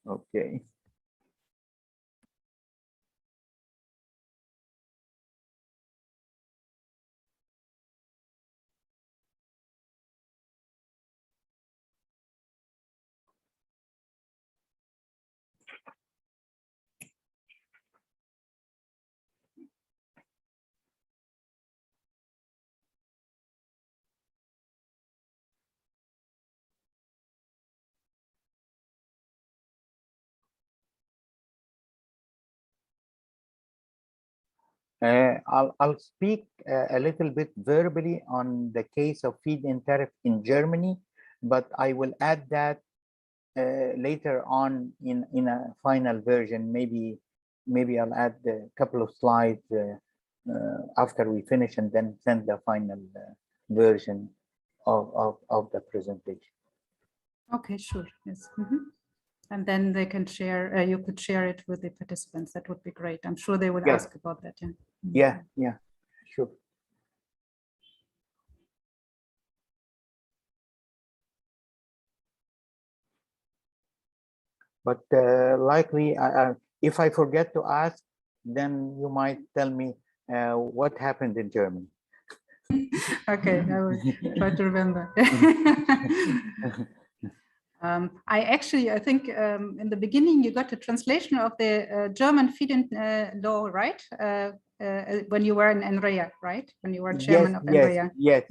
Okay. I'll speak a little bit verbally on the case of feed-in tariff in Germany, but I will add that later on in a final version. Maybe I'll add a couple of slides after we finish, and then send the final version of the presentation. Okay, sure. Yes. And then they can share, you could share it with the participants. That would be great. I'm sure they would ask about that. Yeah, sure. But likely, if I forget to ask, then you might tell me what happened in Germany. Okay, I will try to remember. I think in the beginning you got a translation of the German feed-in law, right? When you were in NREA, right? When you were chairman of NREA. Yes.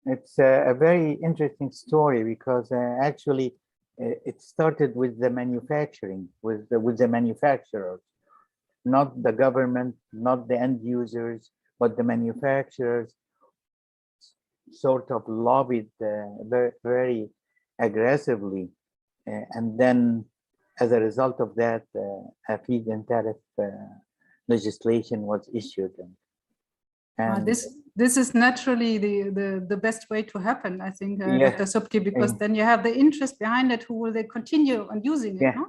It's a very interesting story, because actually it started with the manufacturing, with the manufacturers, not the government, not the end users, but the manufacturers sort of lobbied very, very aggressively, and then as a result of that, a feed-in tariff legislation was issued. And this is naturally the best way to happen, I think, Dr. Elsobki, because then you have the interest behind it. Who will they continue on using it? No?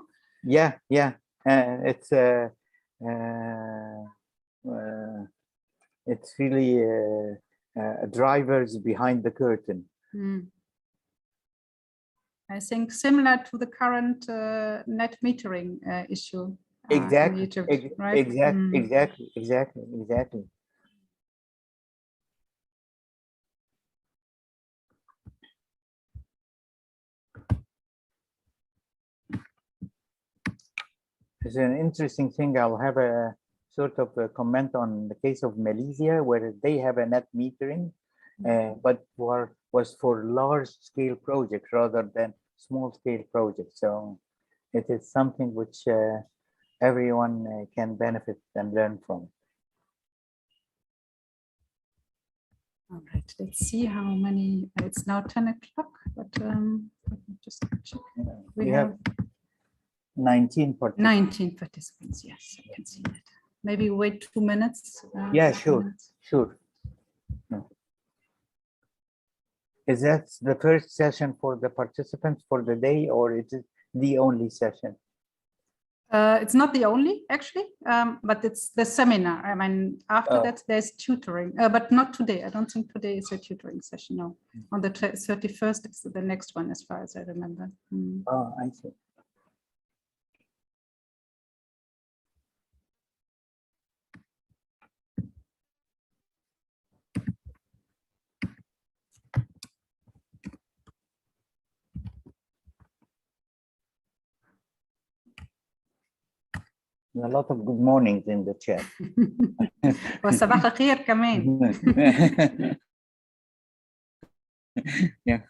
It's really drivers behind the curtain. I think similar to the current net metering issue. Exactly. In Egypt, right? Exactly. It's an interesting thing. I'll have a sort of a comment on the case of Malaysia, where they have a net metering, but was for large-scale projects rather than small-scale projects. So it is something which everyone can benefit and learn from. All right, let's see how many. It's now 10 o'clock, but just check. We have 19 participants. 19 participants, yes, I can see that. Maybe wait 2 minutes. Yeah, sure. No. Is that the first session for the participants for the day, or is it the only session? It's not the only, actually, but it's the seminar. I mean, after that, there's tutoring, but not today. I don't think today is a tutoring session. No, on the 31st, it's the next one, as far as I remember. Oh, I see. A lot of good mornings in the chat. وصباح الخير كمان. Yeah.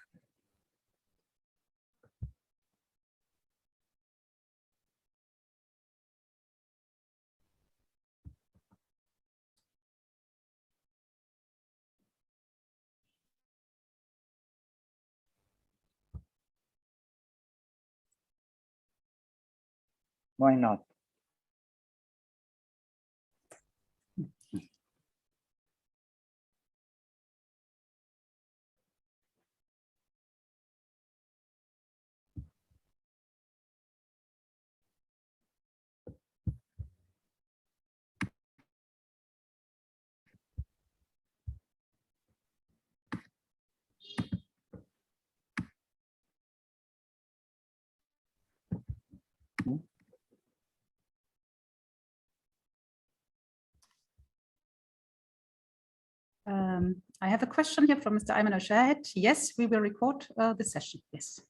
Why not? I have a question here from Mr. Ayman Al-Shahed. Yes, we will record the session. Yes.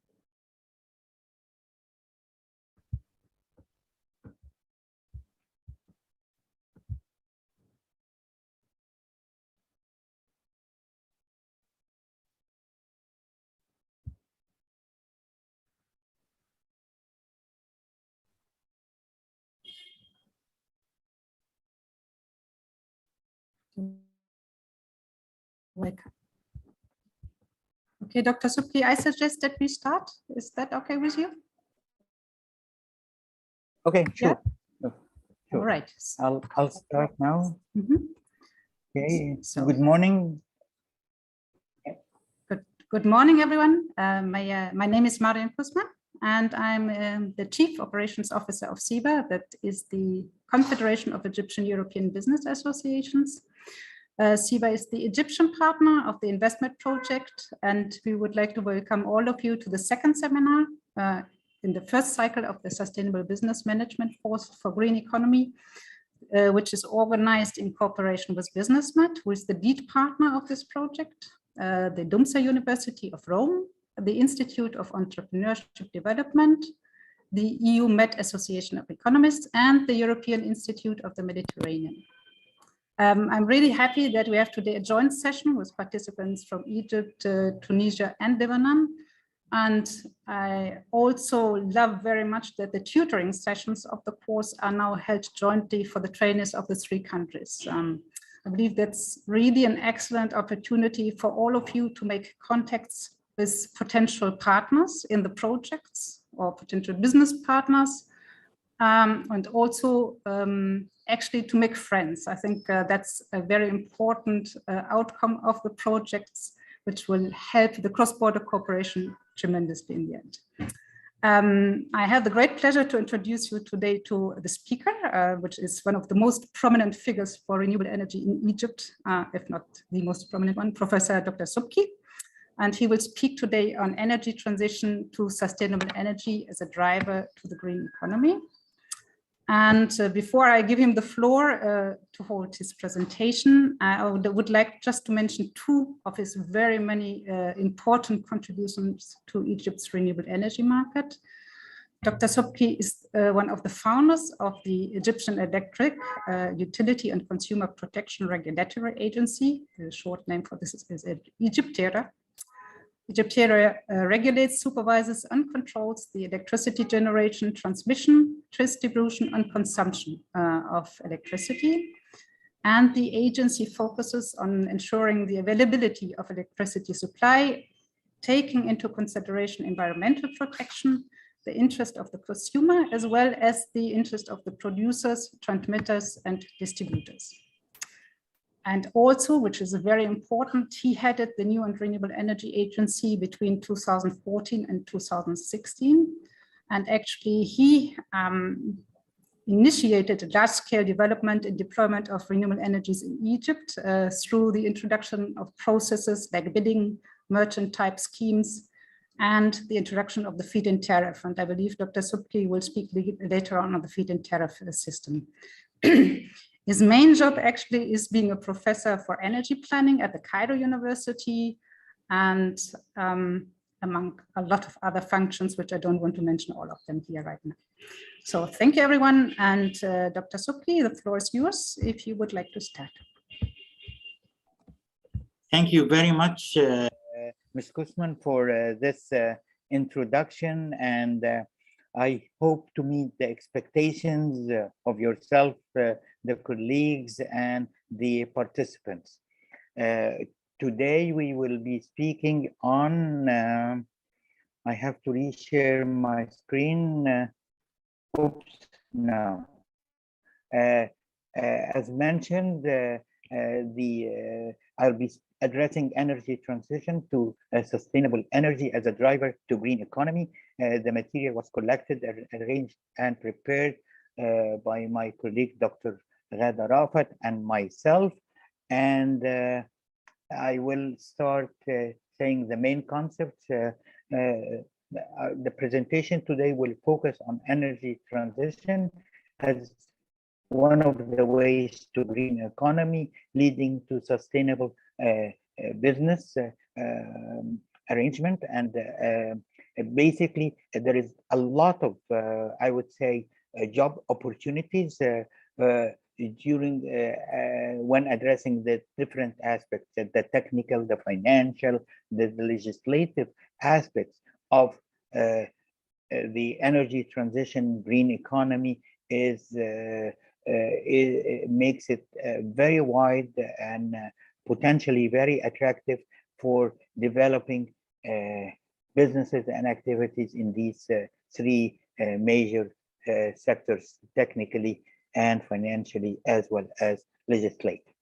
Welcome. Okay, Dr. Subki, I suggest that we start. Is that okay with you? Okay, sure. Yeah? Sure. All right. I'll start now. Okay. So, good morning. Good morning, everyone. My name is Marian Kusman, and I'm the Chief Operations Officer of CEBA, that is the Confederation of Egyptian European Business Associations. CEBA is the Egyptian partner of the INVESTMED project, and we would like to welcome all of you to the second seminar in the first cycle of the Sustainable Business Management Course for Green Economy, which is organized in cooperation with BusinessMed, who is the lead partner of this project, the LUMSA University of Rome, the Institute of Entrepreneurship Development, the EU Med Association of Economists, and the European Institute of the Mediterranean. I'm really happy that we have today a joint session with participants from Egypt, Tunisia, and Lebanon. And I also love very much that the tutoring sessions of the course are now held jointly for the trainees of the three countries. I believe that's really an excellent opportunity for all of you to make contacts with potential partners in the projects or potential business partners, and also actually to make friends. I think that's a very important outcome of the projects, which will help the cross-border cooperation tremendously in the end. I have the great pleasure to introduce you today to the speaker, which is one of the most prominent figures for renewable energy in Egypt, if not the most prominent one, Professor Dr. Elsobki. And he will speak today on energy transition to sustainable energy as a driver to the green economy. And before I give him the floor to hold his presentation, I would like just to mention two of his very many important contributions to Egypt's renewable energy market. Dr. Elsobki is one of the founders of the Egyptian Electric Utility and Consumer Protection Regulatory Agency. The short name for this is EGYPTERA. EGYPTERA regulates, supervises, and controls the electricity generation, transmission, distribution, and consumption of electricity. And the agency focuses on ensuring the availability of electricity supply, taking into consideration environmental protection, the interest of the consumer, as well as the interest of the producers, transmitters, and distributors. And also, which is very important, he headed the New and Renewable Energy Agency between 2014 and 2016. And actually, he initiated large-scale development and deployment of renewable energies in Egypt through the introduction of processes like bidding, merchant-type schemes, and the introduction of the feed-in tariff. And I believe Dr. Elsobki will speak later on the feed-in tariff system. His main job actually is being a professor for energy planning at the Cairo University, and among a lot of other functions, which I don't want to mention all of them here right now. So thank you, everyone. And Dr. Elsobki, the floor is yours if you would like to start. Thank you very much, Ms. Kusman, for this introduction, and I hope to meet the expectations of yourself, the colleagues, and the participants. Today we will be speaking on, I have to reshare my screen. Oops, no. As mentioned, I'll be addressing energy transition to sustainable energy as a driver to green economy. The material was collected, arranged, and prepared by my colleague, Dr. Ghada Rafat, and myself. And I will start saying the main concepts. The presentation today will focus on energy transition as one of the ways to green economy leading to sustainable business arrangement, and basically there is a lot of, I would say, job opportunities during when addressing the different aspects, the technical, the financial, the legislative aspects of the energy transition. Green economy it makes it very wide and potentially very attractive for developing businesses and activities in these three major sectors, technically and financially, as well as legislative.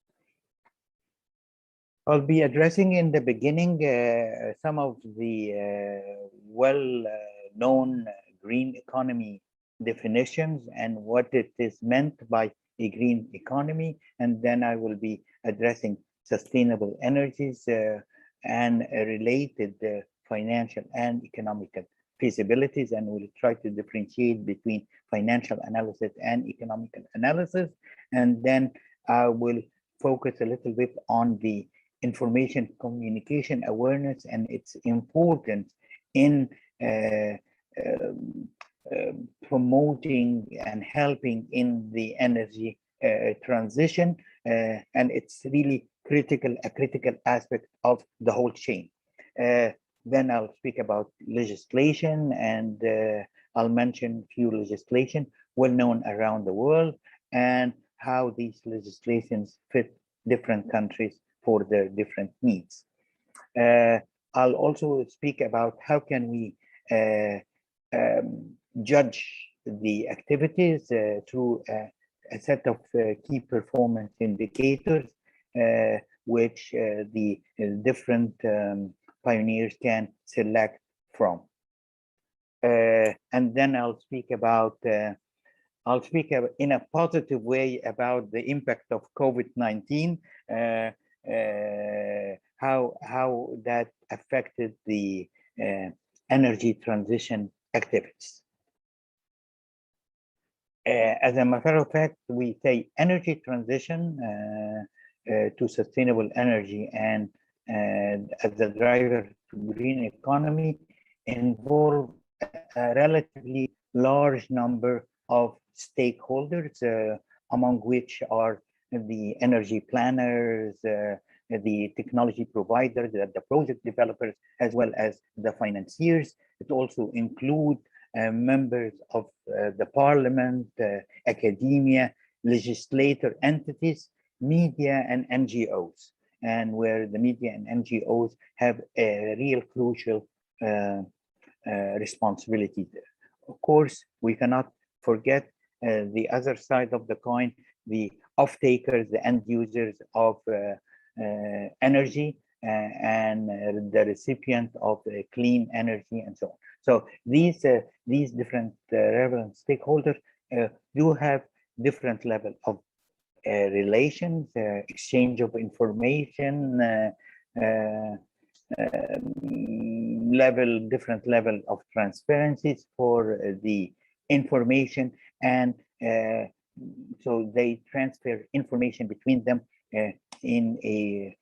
I'll be addressing in the beginning some of the well-known green economy definitions and what it is meant by a green economy, and then I will be addressing sustainable energies and related financial and economical feasibilities, and we'll try to differentiate between financial analysis and economical analysis. And then I will focus a little bit on the information communication awareness and its importance in promoting and helping in the energy transition, and it's really a critical aspect of the whole chain. Then I'll speak about legislation, and I'll mention a few legislation well known around the world and how these legislations fit different countries for their different needs. I'll also speak about how can we judge the activities through a set of key performance indicators, which the different pioneers can select from. And then I'll speak in a positive way about the impact of COVID-19, how that affected the energy transition activities. As a matter of fact, we say energy transition to sustainable energy and as a driver to green economy involve a relatively large number of stakeholders, among which are the energy planners, the technology providers, the project developers, as well as the financiers. It also includes members of the parliament, academia, legislator entities, media, and NGOs, and where the media and NGOs have a real crucial responsibility there. Of course, we cannot forget the other side of the coin, the off-takers, the end users of energy, and the recipient of clean energy, and so on. So these different relevant stakeholders do have different level of relations, exchange of information, different level of transparencies for the information, and so they transfer information between them in a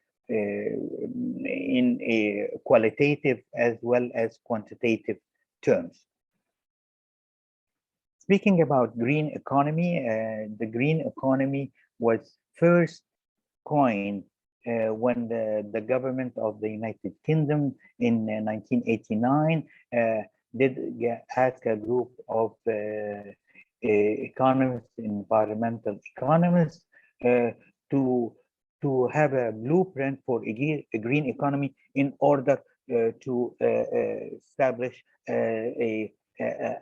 qualitative as well as quantitative terms. Speaking about green economy, the green economy was first coined when the government of the United Kingdom in 1989 did ask a group of economists, environmental economists, to have a blueprint for a green economy in order to establish a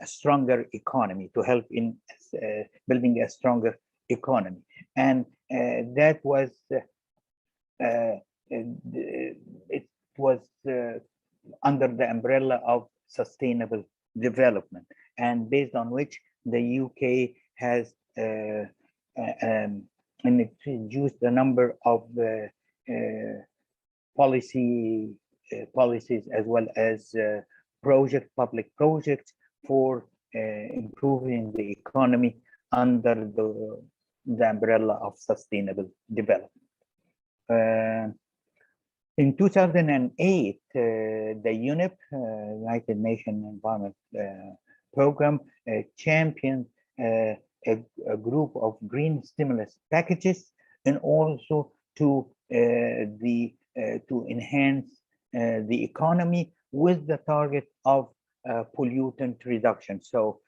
stronger economy, to help in building a stronger economy. And that was it was under the umbrella of sustainable development, and based on which the UK has introduced a number of policies as well as public projects for improving the economy under the umbrella of sustainable development. In 2008, the UNEP, United Nations Environment Program, championed a group of green stimulus packages, and also to enhance the economy with the target of pollutant reduction. So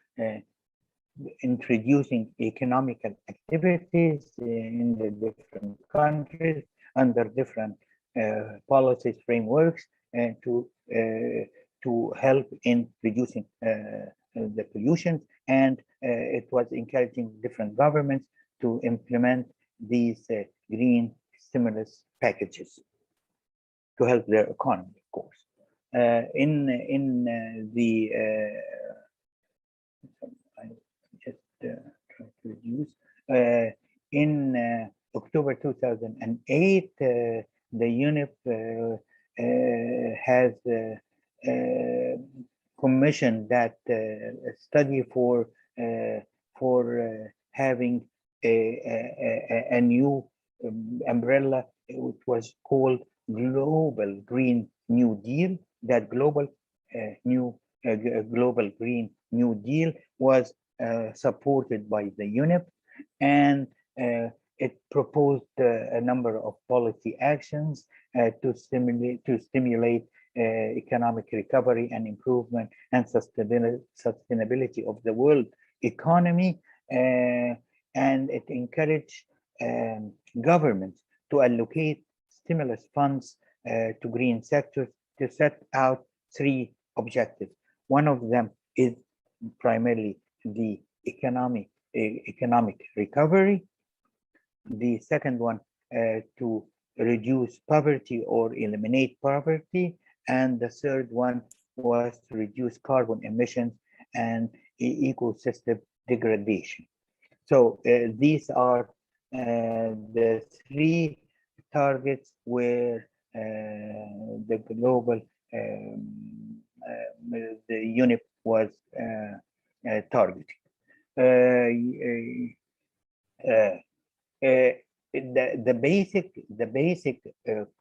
introducing economical activities in the different countries under different policies, frameworks, and to help in reducing the pollution. And it was encouraging different governments to implement these green stimulus packages to help their economy, of course. I just try to reduce. In October 2008, the UNEP has commissioned that study for having a new umbrella, which was called Global Green New Deal. That global Green New Deal was supported by the UNEP, and it proposed a number of policy actions to stimulate economic recovery and improvement and sustainability of the world economy, and it encouraged governments to allocate stimulus funds to green sectors to set out 3 objectives. One of them is primarily the economic recovery. The second one, to reduce poverty or eliminate poverty. And the third one was to reduce carbon emissions and ecosystem degradation. So these are the 3 targets where the global the UNEP was targeting. The basic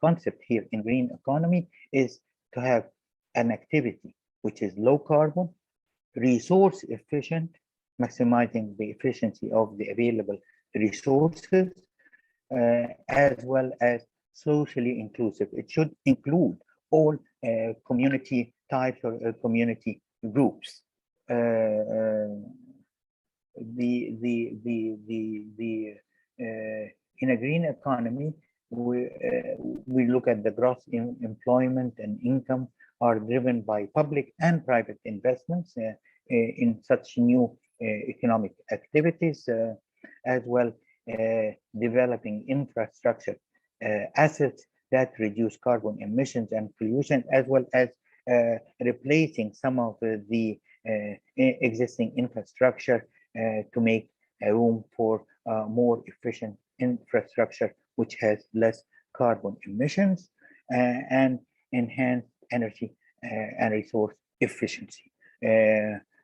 concept here in green economy is to have an activity which is low carbon, resource efficient, maximizing the efficiency of the available resources, as well as socially inclusive. It should include all community types or community groups. In a green economy, we look at the gross employment and income are driven by public and private investments in such new economic activities, as well developing infrastructure assets that reduce carbon emissions and pollution, as well as replacing some of the existing infrastructure to make a room for more efficient infrastructure which has less carbon emissions and enhanced energy and resource efficiency,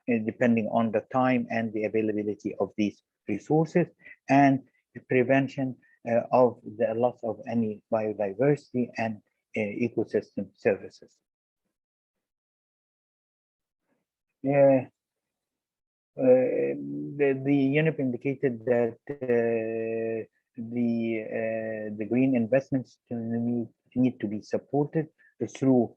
depending on the time and the availability of these resources, and the prevention of the loss of any biodiversity and ecosystem services. The UNEP indicated that the green investments need to be supported through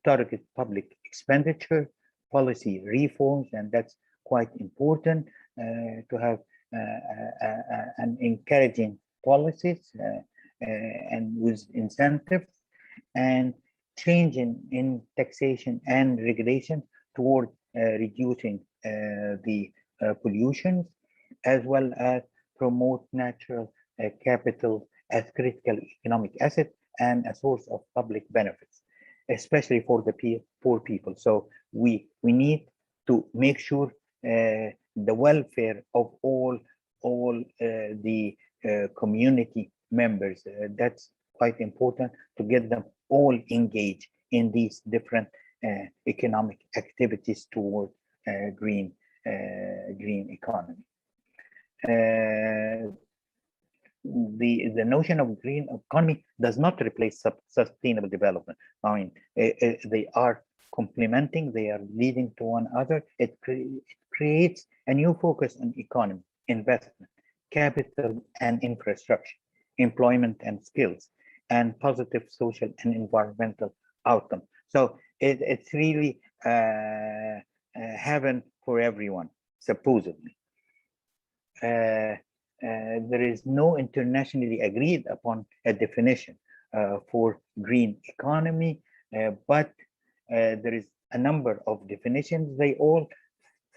targeted public expenditure, policy reforms, and that's quite important to have an encouraging policies and with incentives, and changing in taxation and regulation toward reducing the pollution, as well as promote natural capital as critical economic asset and a source of public benefits, especially for the poor people. So we need to make sure the welfare of all the community members. That's quite important to get them all engaged in these different economic activities toward green economy. the notion of green economy does not replace sustainable development. I mean, they are complementing, they are leading to one another. It creates a new focus on economy, investment, capital and infrastructure, employment and skills, and positive social and environmental outcomes. So it's really heaven for everyone, supposedly. There is no internationally agreed upon a definition for green economy, but there is a number of definitions. They all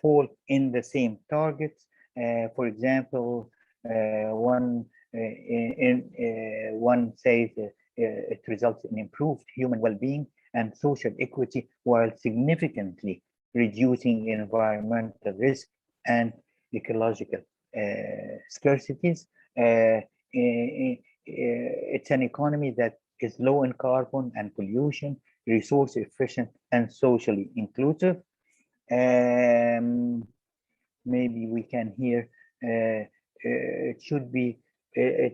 fall in the same targets. For example, one says it results in improved human well-being and social equity while significantly reducing environmental risk and ecological scarcities. It's an economy that is low in carbon and pollution, resource efficient and socially inclusive. Maybe we can hear it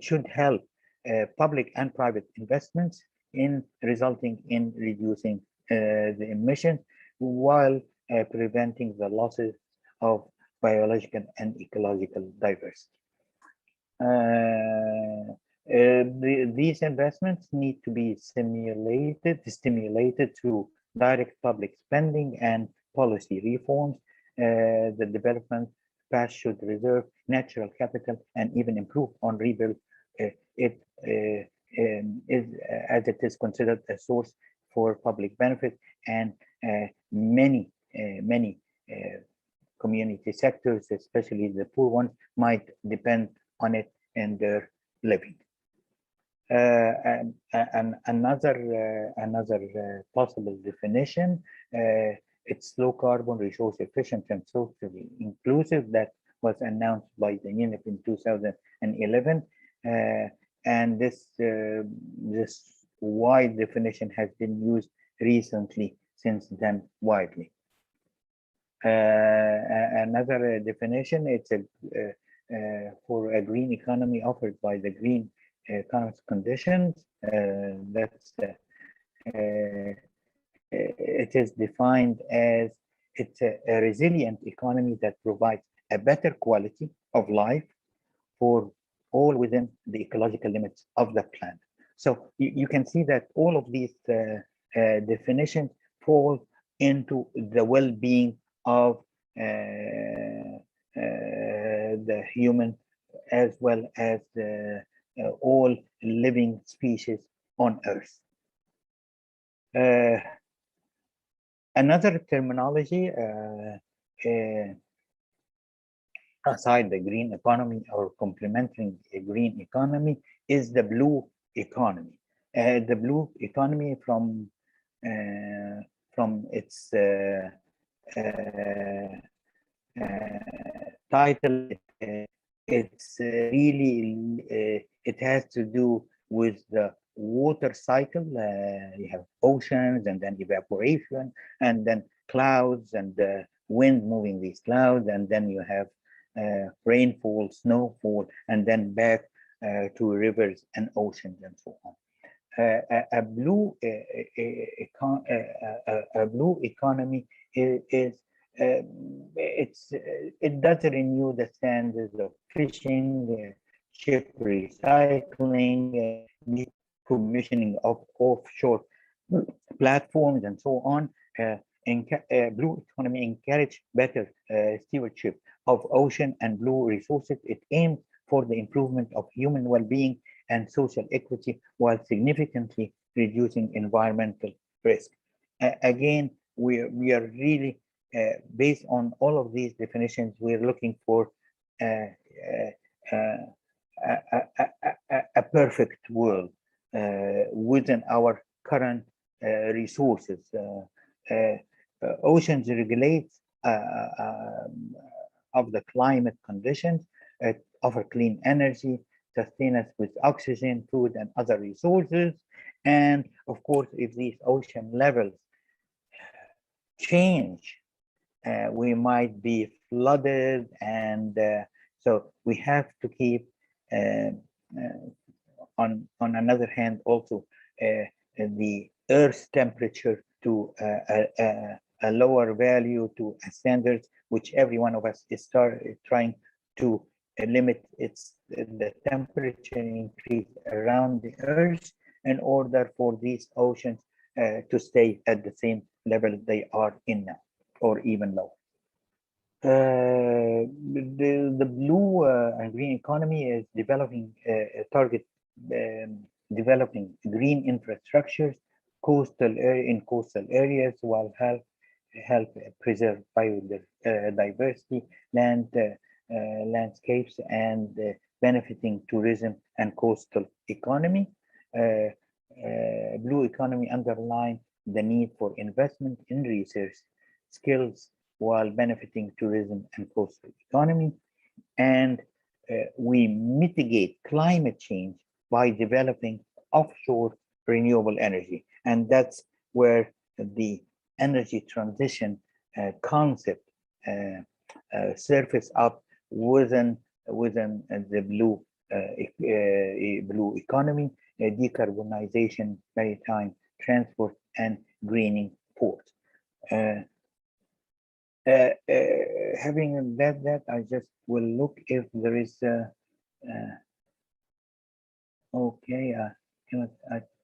should help public and private investments in resulting in reducing the emissions while preventing the losses of biological and ecological diversity. These investments need to be stimulated through direct public spending and policy reforms. The development path should reserve natural capital and even improve on rebuild as it is considered a source for public benefit, and many community sectors, especially the poor ones, might depend on it in their living. And another possible definition, it's low carbon, resource efficient, and socially inclusive, that was announced by the UNEP in 2011. And this wide definition has been used recently since then widely. Another definition, it's for a green economy offered by the Green Economics Conditions. It is defined as it's a resilient economy that provides a better quality of life for all within the ecological limits of the planet. So you can see that all of these definitions fall into the well-being of the human as well as all living species on Earth. Another terminology aside the green economy or complementing a green economy is the blue economy. The blue economy from its title, it's really it has to do with the water cycle. You have oceans and then evaporation and then clouds and the wind moving these clouds, and then you have rainfall, snowfall, and then back to rivers and oceans and so on. A blue economy is it does renew the standards of fishing, ship recycling, decommissioning of offshore platforms, and so on. Blue economy encourage better stewardship of ocean and blue resources. It aims for the improvement of human well-being and social equity while significantly reducing environmental risk. Again, we are really based on all of these definitions, we're looking for a perfect world within our current resources. Oceans regulate of the climate conditions, offer clean energy, sustain us with oxygen, food, and other resources. And of course, if these ocean levels change, we might be flooded, and so we have to keep on another hand, also the Earth's temperature to a lower value, to a standard which every one of us is trying to limit the temperature increase around the Earth in order for these oceans to stay at the same level they are in now, or even lower. The blue and green economy is developing developing green infrastructures in coastal areas while help preserve biodiversity, landscapes, and benefiting tourism and coastal economy. Blue economy underlines the need for investment in research skills while benefiting tourism and coastal economy. And we mitigate climate change by developing offshore renewable energy. And that's where the energy transition concept surface up within the blue economy, decarbonization, maritime transport, and greening ports. Having said that, I just will look if there is okay.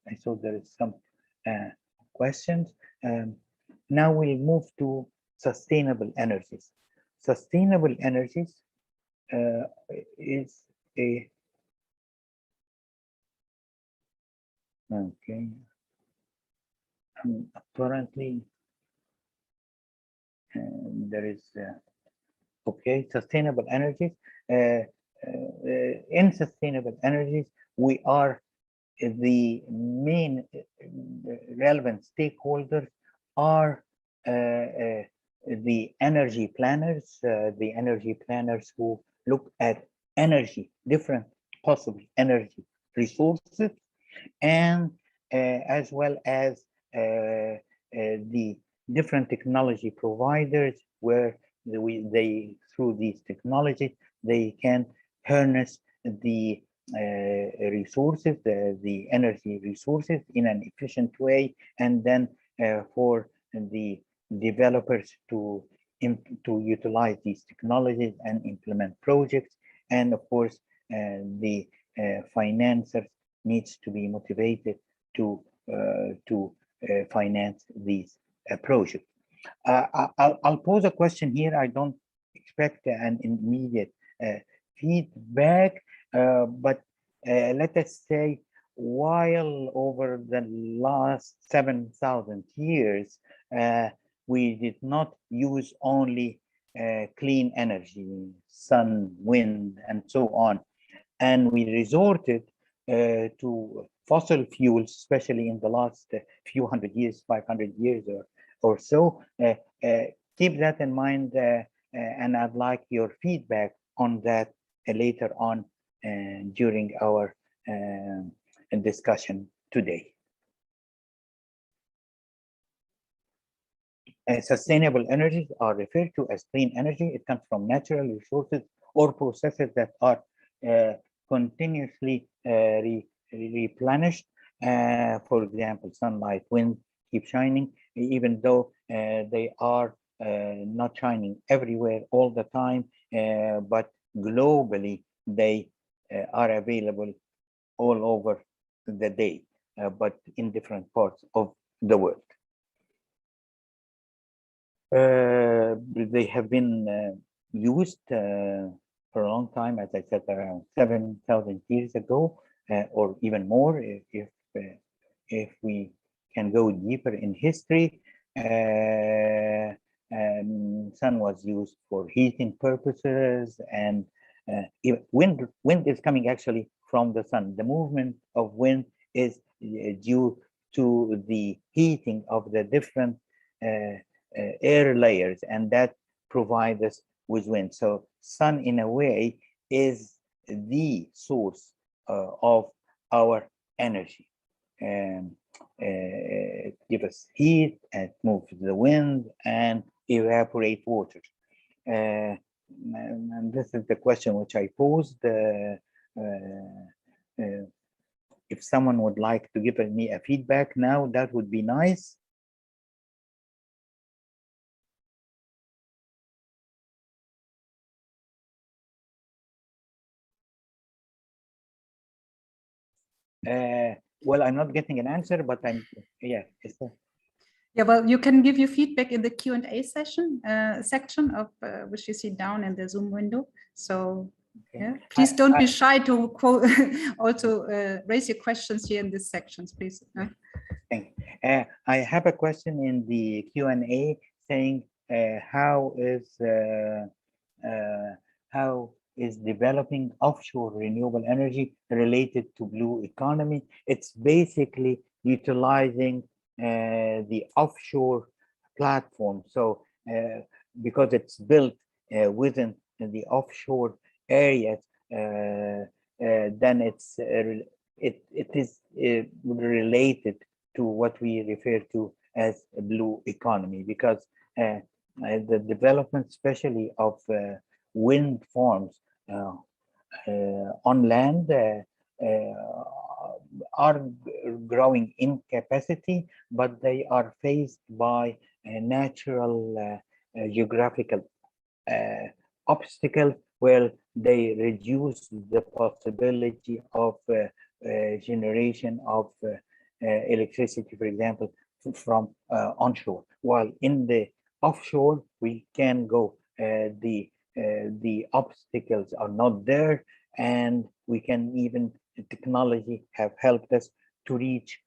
I saw there is some questions. Now we'll move to sustainable energies. Sustainable energies is a okay. Apparently. There is okay, sustainable energies. In sustainable energies, we are the main relevant stakeholders are the energy planners who look at energy, different possible energy resources, and as well as the different technology providers where through these technologies they can harness the resources, the energy resources in an efficient way, and then for the developers to utilize these technologies and implement projects. And of course, the financiers needs to be motivated to finance these project. I'll pose a question here. I don't expect an immediate feedback, but let us say, while over the last 7,000 years, we did not use only clean energy, sun, wind, and so on, and we resorted to fossil fuels, especially in the last few hundred years, 500 years or so. Keep that in mind, and I'd like your feedback on that later on during our discussion today. Sustainable energies are referred to as clean energy. It comes from natural resources or processes that are continuously replenished. For example, sunlight, wind keep shining, even though they are not shining everywhere all the time, but globally they are available all over the day, but in different parts of the world. They have been used for a long time, as I said, around 7,000 years ago, or even more, if we can go deeper in history. Sun was used for heating purposes, and wind is coming actually from the sun. The movement of wind is due to the heating of the different air layers, and that provides us with wind. So sun, in a way, is the source of our energy. It gives us heat, and moves the wind, and evaporate water. And this is the question which I posed. if someone would like to give me a feedback now, that would be nice. Well, I'm not getting an answer, but yeah. Yeah, well, you can give your feedback in the Q&A session section of which you see down in the Zoom window. So okay. Yeah, please don't be shy to quote, also raise your questions here in these sections, please. I have a question in the Q&A saying how is developing offshore renewable energy related to blue economy? It's basically utilizing the offshore platform. So because it's built within the offshore areas, then it is related to what we refer to as a blue economy, because the development, especially of wind farms on land, are growing in capacity, but they are faced by natural geographical obstacles where they reduce the possibility of generation of electricity, for example, from onshore. While in the offshore, we can go. The obstacles are not there, and we can even, technology have helped us to reach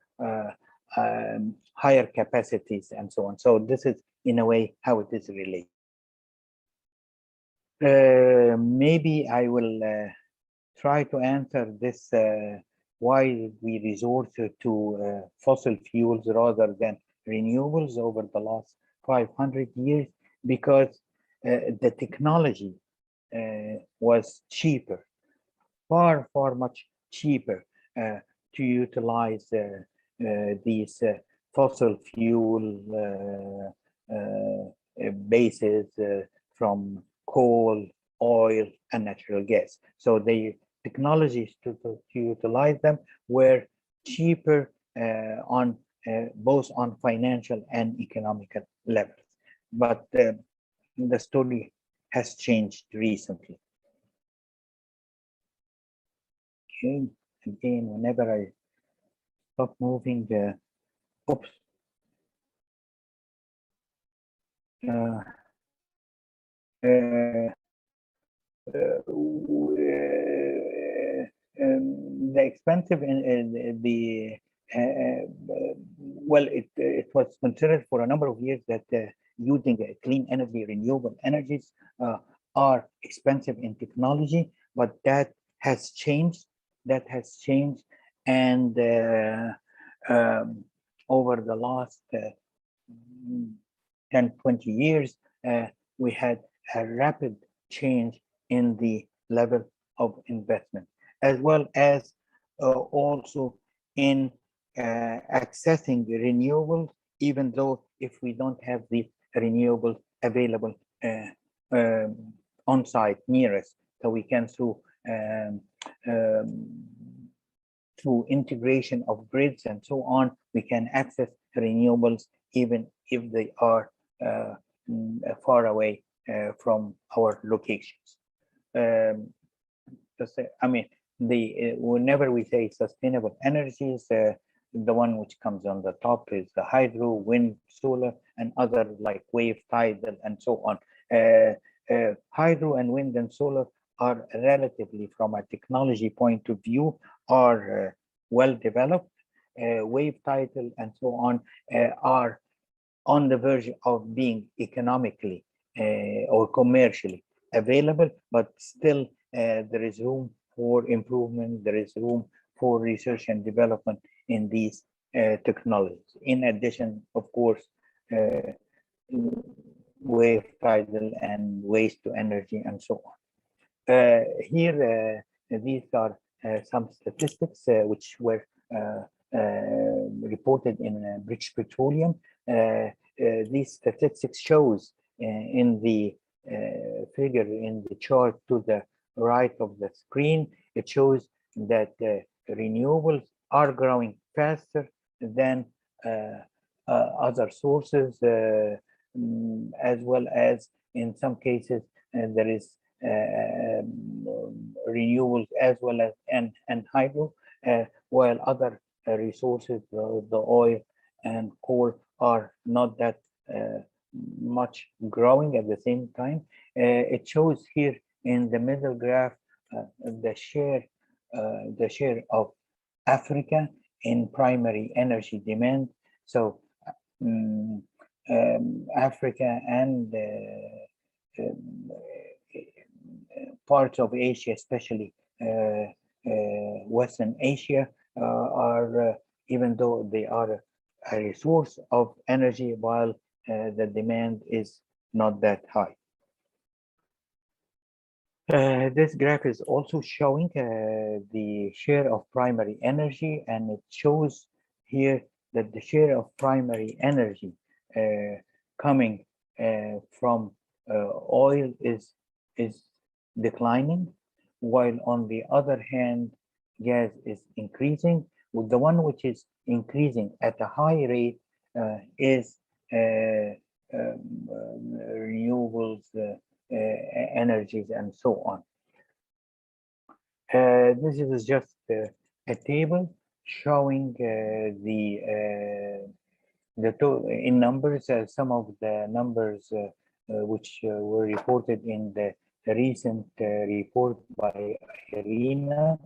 higher capacities and so on. So this is, in a way, how it is related. Maybe I will try to answer this. Why we resort to fossil fuels rather than renewables over the last 500 years? Because the technology was cheaper, far much cheaper to utilize these fossil fuel bases from coal, oil, and natural gas. So the technologies to utilize them were cheaper on both on financial and economical levels. But the story has changed recently. Okay, again, whenever I stop moving, oops. The expensive in well, it was considered for a number of years that using clean energy, renewable energies are expensive in technology, but that has changed. And over the last 10, 20 years, we had a rapid change in the level of investment, as well as also in accessing the renewables, even though if we don't have the renewables available on site near us, so we can through integration of grids and so on, we can access renewables even if they are far away from our locations. I mean, whenever we say sustainable energies, the one which comes on the top is the hydro, wind, solar, and other like wave, tidal, and so on. Hydro and wind and solar are relatively, from a technology point of view, are well developed. Wave, tidal, and so on are on the verge of being economically or commercially available, but still there is room for improvement. There is room for research and development in these technologies. In addition, of course, wave, tidal, and waste to energy, and so on. Here, these are some statistics which were reported in British Petroleum. These statistics shows in the figure in the chart to the right of the screen, it shows that renewables are growing faster than other sources, as well as in some cases there is renewables as well as and hydro, while other resources, the oil and coal, are not that much growing at the same time. It shows here in the middle graph the share of Africa in primary energy demand. So Africa and parts of Asia, especially Western Asia, are even though they are a resource of energy, while the demand is not that high. This graph is also showing the share of primary energy, and it shows here that the share of primary energy coming from oil is declining, while on the other hand, gas is increasing. With the one which is increasing at a high rate is renewables, energies, and so on. This is just a table showing in numbers, some of the numbers which were reported in the recent report by Irina.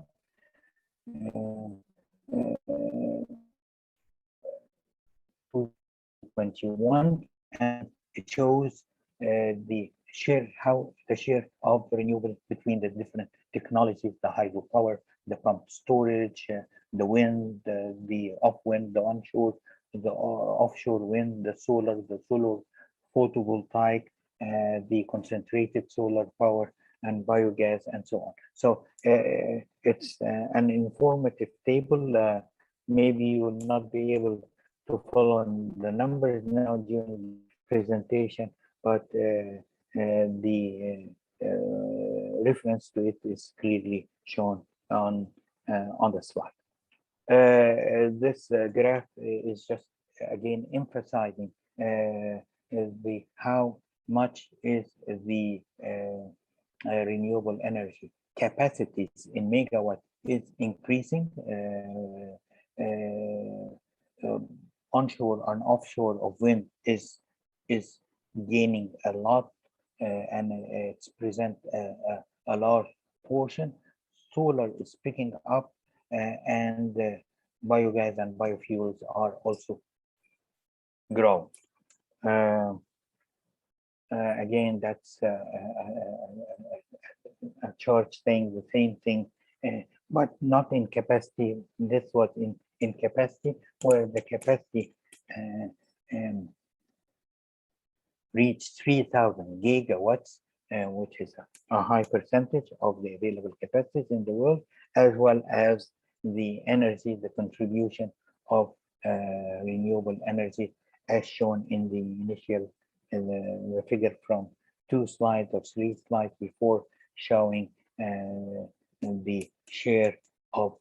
2021, and it shows the share of renewable between the different technologies: the hydropower, the pump storage, the wind, the upwind, the onshore, the offshore wind, the solar photovoltaic, the concentrated solar power, and biogas, and so on. So it's an informative table. Maybe you will not be able to follow the numbers now during the presentation, but the reference to it is clearly shown on the slide. This graph is just again emphasizing how much is the renewable energy capacities in megawatt is increasing. Onshore and offshore of wind is gaining a lot, and it's present a large portion. Solar is picking up, and biogas and biofuels are also growing. Again, that's a chart saying the same thing, but not in capacity. This was in capacity, where the capacity reached 3,000 gigawatts, which is a high percentage of the available capacities in the world, as well as the energy, the contribution of renewable energy, as shown in the initial the figure from 2 slides or 3 slides before, showing the share of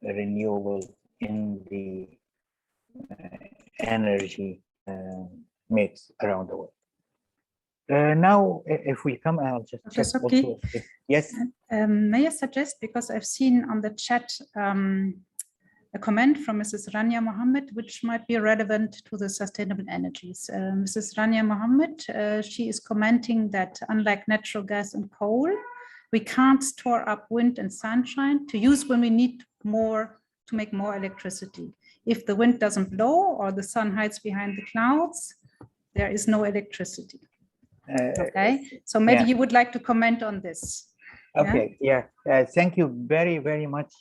renewable in the energy mix around the world. Now, if we come, I'll just check also. Yes. May I suggest, because I've seen on the chat a comment from Mrs. Rania Mohammed, which might be relevant to the sustainable energies. Mrs. Rania Mohammed, she is commenting that unlike natural gas and coal, we can't store up wind and sunshine to use when we need more to make more electricity. If the wind doesn't blow or the sun hides behind the clouds, there is no electricity. Okay, so maybe you would like to comment on this. Okay, thank you very, very much,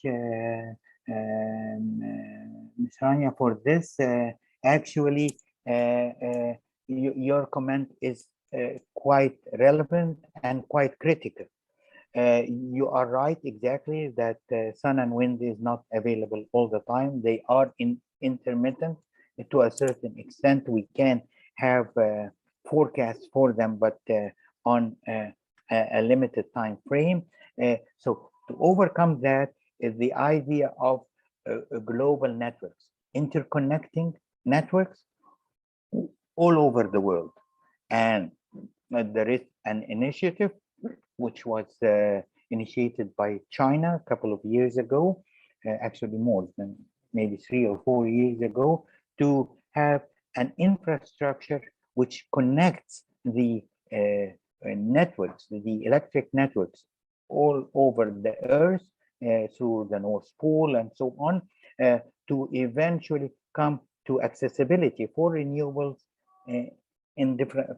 Ms. Rania, for this. Actually, your comment is quite relevant and quite critical. You are right, exactly, that sun and wind is not available all the time. They are intermittent to a certain extent. We can have forecasts for them, but on a limited time frame. So to overcome that is the idea of global networks, interconnecting networks all over the world. And there is an initiative which was initiated by China a couple of years ago, actually more than maybe 3 or 4 years ago, to have an infrastructure which connects the networks, the electric networks all over the earth through the North Pole and so on, to eventually come to accessibility for renewables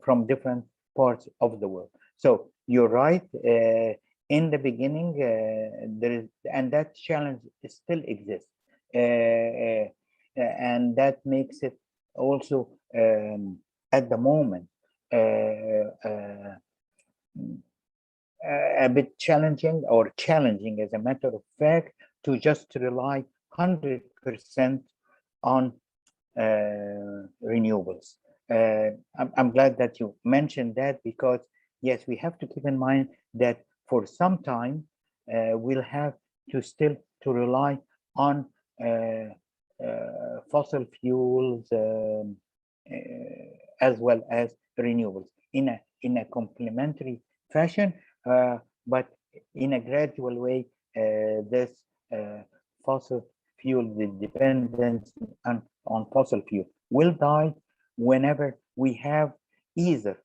from different parts of the world. So you're right. In the beginning, there is, and that challenge still exists, and that makes it also at the moment a bit challenging, or challenging as a matter of fact, to just rely 100% on renewables. I'm glad that you mentioned that, because yes, we have to keep in mind that for some time we'll have to still to rely on fossil fuels as well as renewables in a complementary fashion, but in a gradual way. This fossil fuel, the dependence on fossil fuel will die whenever we have either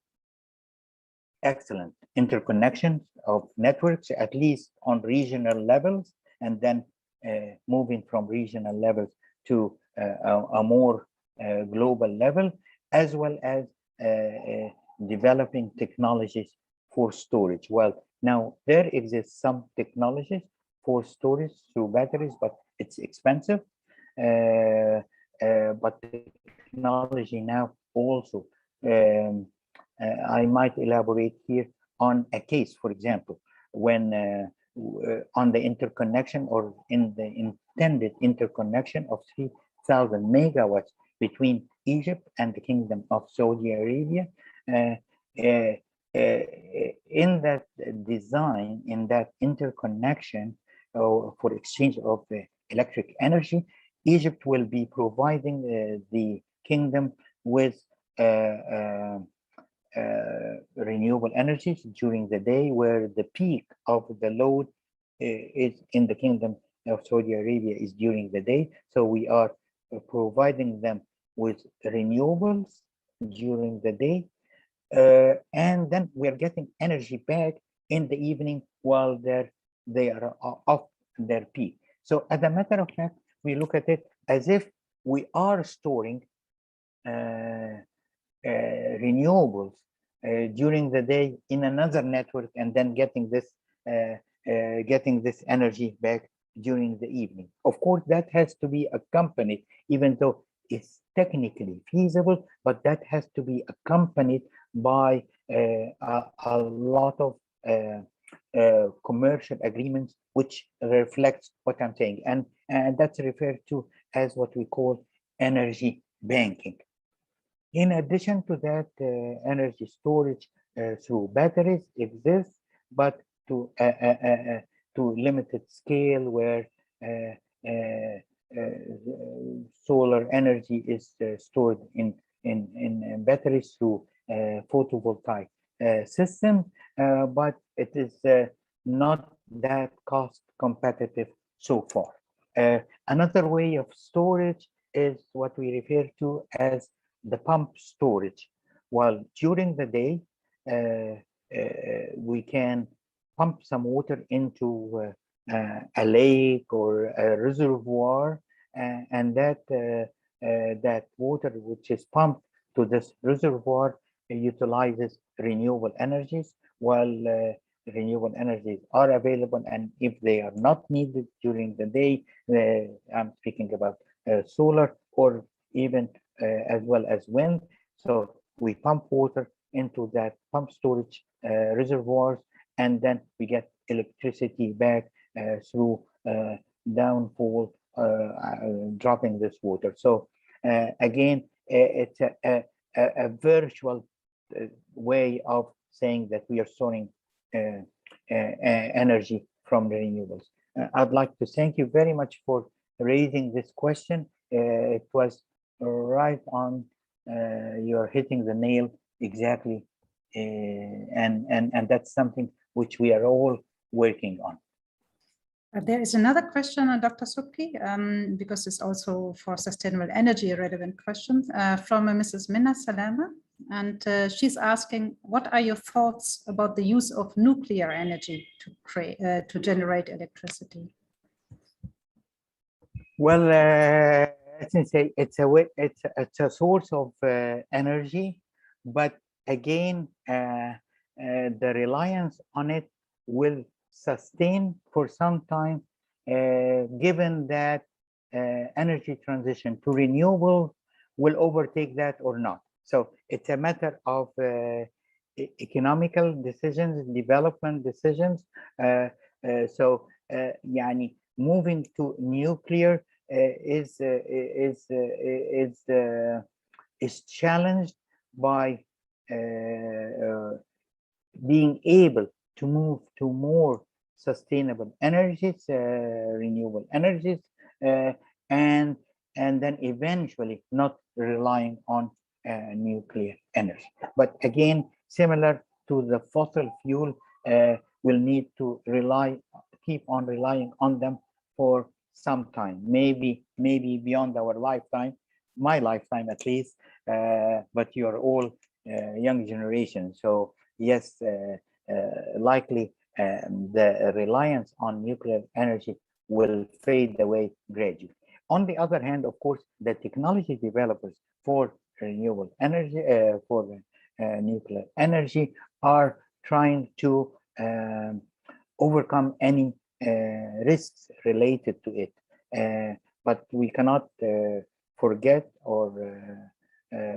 excellent interconnections of networks, at least on regional levels, and then moving from regional levels to a more global level, as well as developing technologies for storage. Well, now there exists some technologies for storage through batteries, but it's expensive. But technology now also, I might elaborate here on a case, for example, when on the interconnection, or in the intended interconnection of 3,000 megawatts between Egypt and the Kingdom of Saudi Arabia. In that design, in that interconnection for exchange of electric energy, Egypt will be providing the kingdom with renewable energies during the day, where the peak of the load is in the Kingdom of Saudi Arabia is during the day. So we are providing them with renewables during the day, and then we are getting energy back in the evening while they are off their peak. So as a matter of fact, we look at it as if we are storing renewables during the day in another network, and then getting this energy back during the evening. Of course, that has to be accompanied, even though it's technically feasible, but that has to be accompanied by a lot of commercial agreements, which reflects what I'm saying, and that's referred to as what we call energy banking. In addition to that, energy storage through batteries exists, but to limited scale, where solar energy is stored in batteries through photovoltaic system, but it is not that cost competitive so far. Another way of storage is what we refer to as the pump storage. While during the day, we can pump some water into a lake or a reservoir, and that water which is pumped to this reservoir utilizes renewable energies, while renewable energies are available, and if they are not needed during the day, I'm speaking about solar, or even as well as wind. So we pump water into that pump storage reservoirs, and then we get electricity back through downfall, dropping this water. So again, it's a virtual way of saying that we are storing energy from renewables. I'd like to thank you very much for raising this question. It was right on. You're hitting the nail exactly, and that's something which we are all working on. There is another question, Dr. Subki, because it's also for sustainable energy a relevant question from Mrs. Minna Salama. And she's asking, what are your thoughts about the use of nuclear energy to generate electricity? Well, let me say it's a source of energy, but again, the reliance on it will sustain for some time, given that energy transition to renewable will overtake that or not. So it's a matter of economical decisions, development decisions. Yani moving to nuclear is challenged by being able to move to more sustainable energies, renewable energies, and then eventually not relying on nuclear energy. But again, similar to the fossil fuel, we'll need to keep on relying on them for some time, maybe beyond our lifetime, my lifetime at least, but you're all young generation. So yes, likely the reliance on nuclear energy will fade away gradually. On the other hand, of course, the technology developers for renewable energy, for nuclear energy, are trying to overcome any risks related to it. But we cannot forget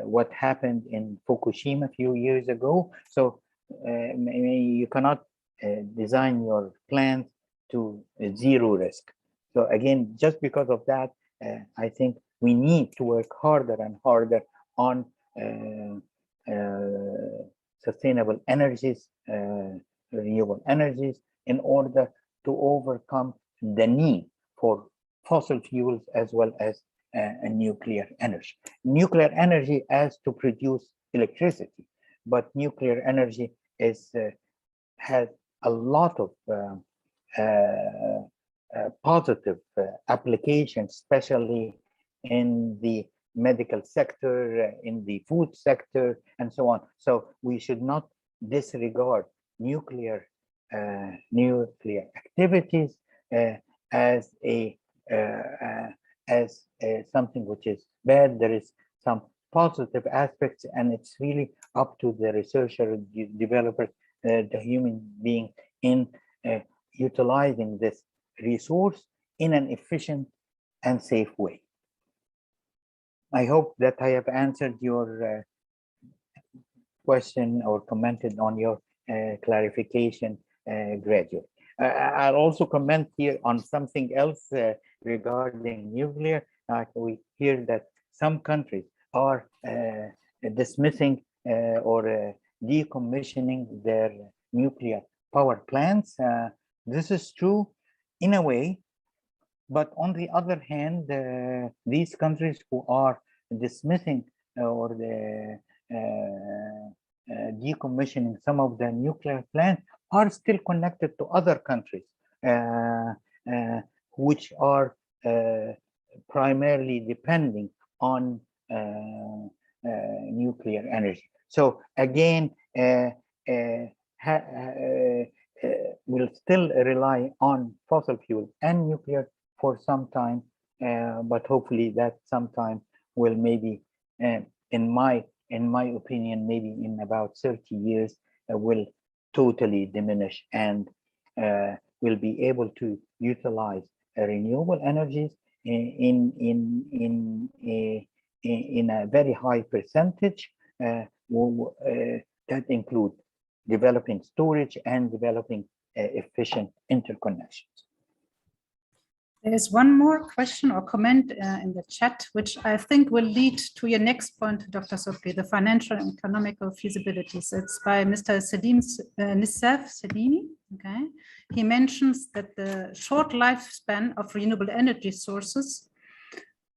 what happened in Fukushima a few years ago. So you cannot design your plans to zero risk. So again, just because of that, I think we need to work harder and harder on sustainable energies, renewable energies, in order to overcome the need for fossil fuels as well as nuclear energy. Nuclear energy has to produce electricity, but nuclear energy has a lot of positive applications, especially in the medical sector, in the food sector, and so on. So we should not disregard nuclear activities as something which is bad. There is some positive aspects, and it's really up to the researcher, developers, the human being in utilizing this resource in an efficient and safe way. I hope that I have answered your question or commented on your clarification gradually. I'll also comment here on something else regarding nuclear. We hear that some countries are dismissing or decommissioning their nuclear power plants. This is true in a way, but on the other hand, these countries who are dismissing or decommissioning some of the nuclear plants are still connected to other countries, which are primarily depending on nuclear energy. So again, will still rely on fossil fuel and nuclear for some time, but hopefully that sometime will maybe, in my opinion, maybe in about 30 years, will totally diminish, and will be able to utilize renewable energies in a very high percentage that include developing storage and developing efficient interconnections. There is one more question or comment in the chat, which I think will lead to your next point, Dr. Subki, the financial and economical feasibilities. It's by Mr. Salim Nissaf Salimi. Okay, he mentions that the short lifespan of renewable energy sources,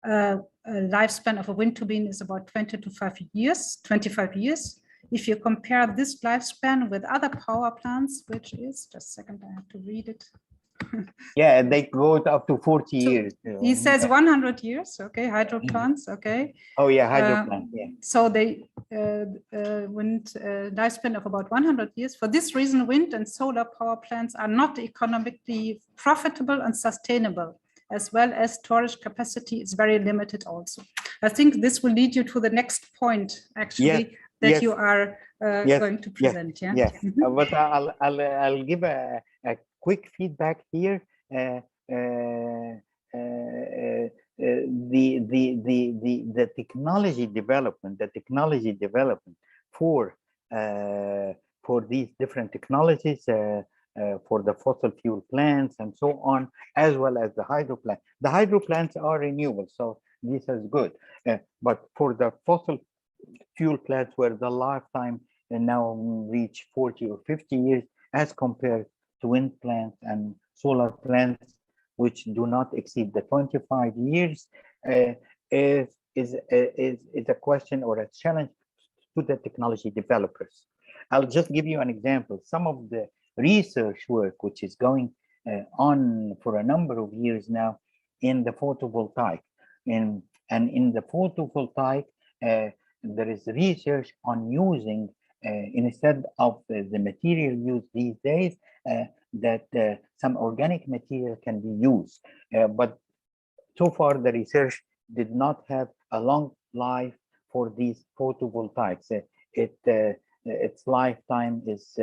a lifespan of a wind turbine is about 25 years. If you compare this lifespan with other power plants, which is, just a second, I have to read it. Yeah, they go up to 40 years. He says 100 years, okay, hydro plants, okay. Oh yeah, hydro plant, yeah. So they wind lifespan of about 100 years. For this reason, wind and solar power plants are not economically profitable and sustainable, as well as storage capacity is very limited also. I think this will lead you to the next point, actually, that you are going to present. Yes. But I'll give a quick feedback here. The technology development, for these different technologies, for the fossil fuel plants and so on, as well as the hydro plant. The hydro plants are renewable, so this is good. But for the fossil fuel plants, where the lifetime now reach 40 or 50 years, as compared to wind plants and solar plants, which do not exceed the 25 years, is a question or a challenge to the technology developers. I'll just give you an example. Some of the research work which is going on for a number of years now in the photovoltaic, and in the photovoltaic, there is research on using, instead of the material used these days, that some organic material can be used. But so far, the research did not have a long life for these photovoltaics. Its lifetime is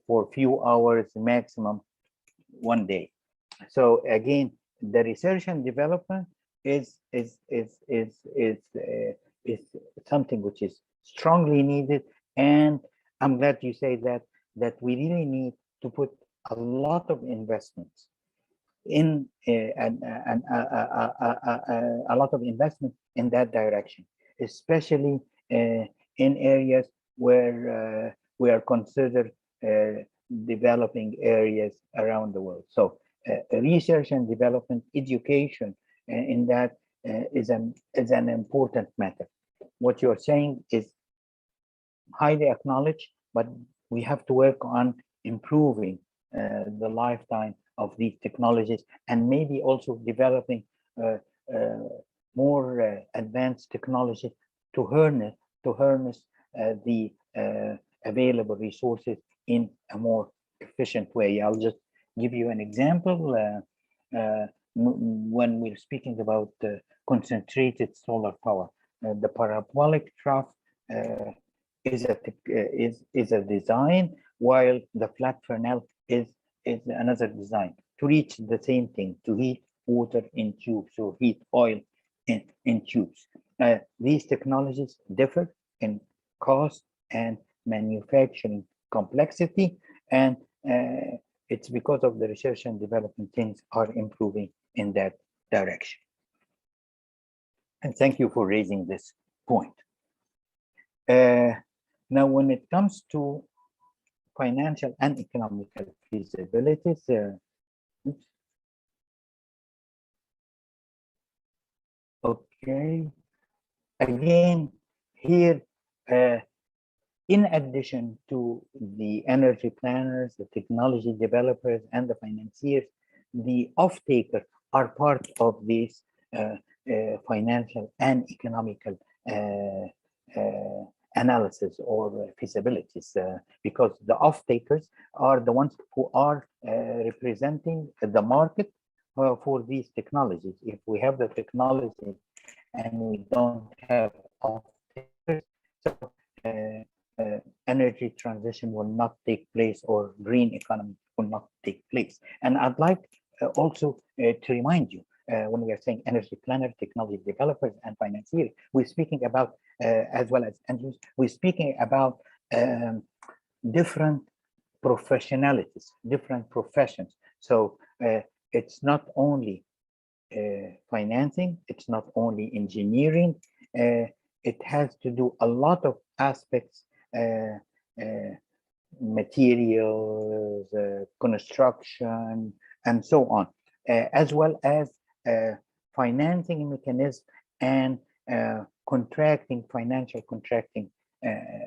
for a few hours, maximum 1 day. So again, the research and development is something which is strongly needed, and I'm glad you say that we really need to put a lot of investments in a lot of investment in that direction, especially in areas where we are considered developing areas around the world. So research and development, education in that is an important matter. What you're saying is highly acknowledged, but we have to work on improving the lifetime of these technologies, and maybe also developing more advanced technology to harness the available resources in a more efficient way. I'll just give you an example. When we're speaking about concentrated solar power, the parabolic trough is a design, while the flat funnel is another design to reach the same thing, to heat water in tubes or heat oil in tubes. These technologies differ in cost and manufacturing complexity, and it's because of the research and development things are improving in that direction. And thank you for raising this point. Now, when it comes to financial and economical feasibilities, okay, again, here, in addition to the energy planners, the technology developers, and the financiers, the off-takers are part of this financial and economical analysis or feasibilities, because the off-takers are the ones who are representing the market for these technologies. If we have the technology and we don't have off-takers, so energy transition will not take place, or green economy will not take place. And I'd like also to remind you, when we are saying energy planner, technology developers, and financiers, we're speaking about, as well as end users, we're speaking about different professionalities, different professions. So it's not only financing, it's not only engineering, it has to do a lot of aspects materials, construction, and so on, as well as financing mechanism and financial contracting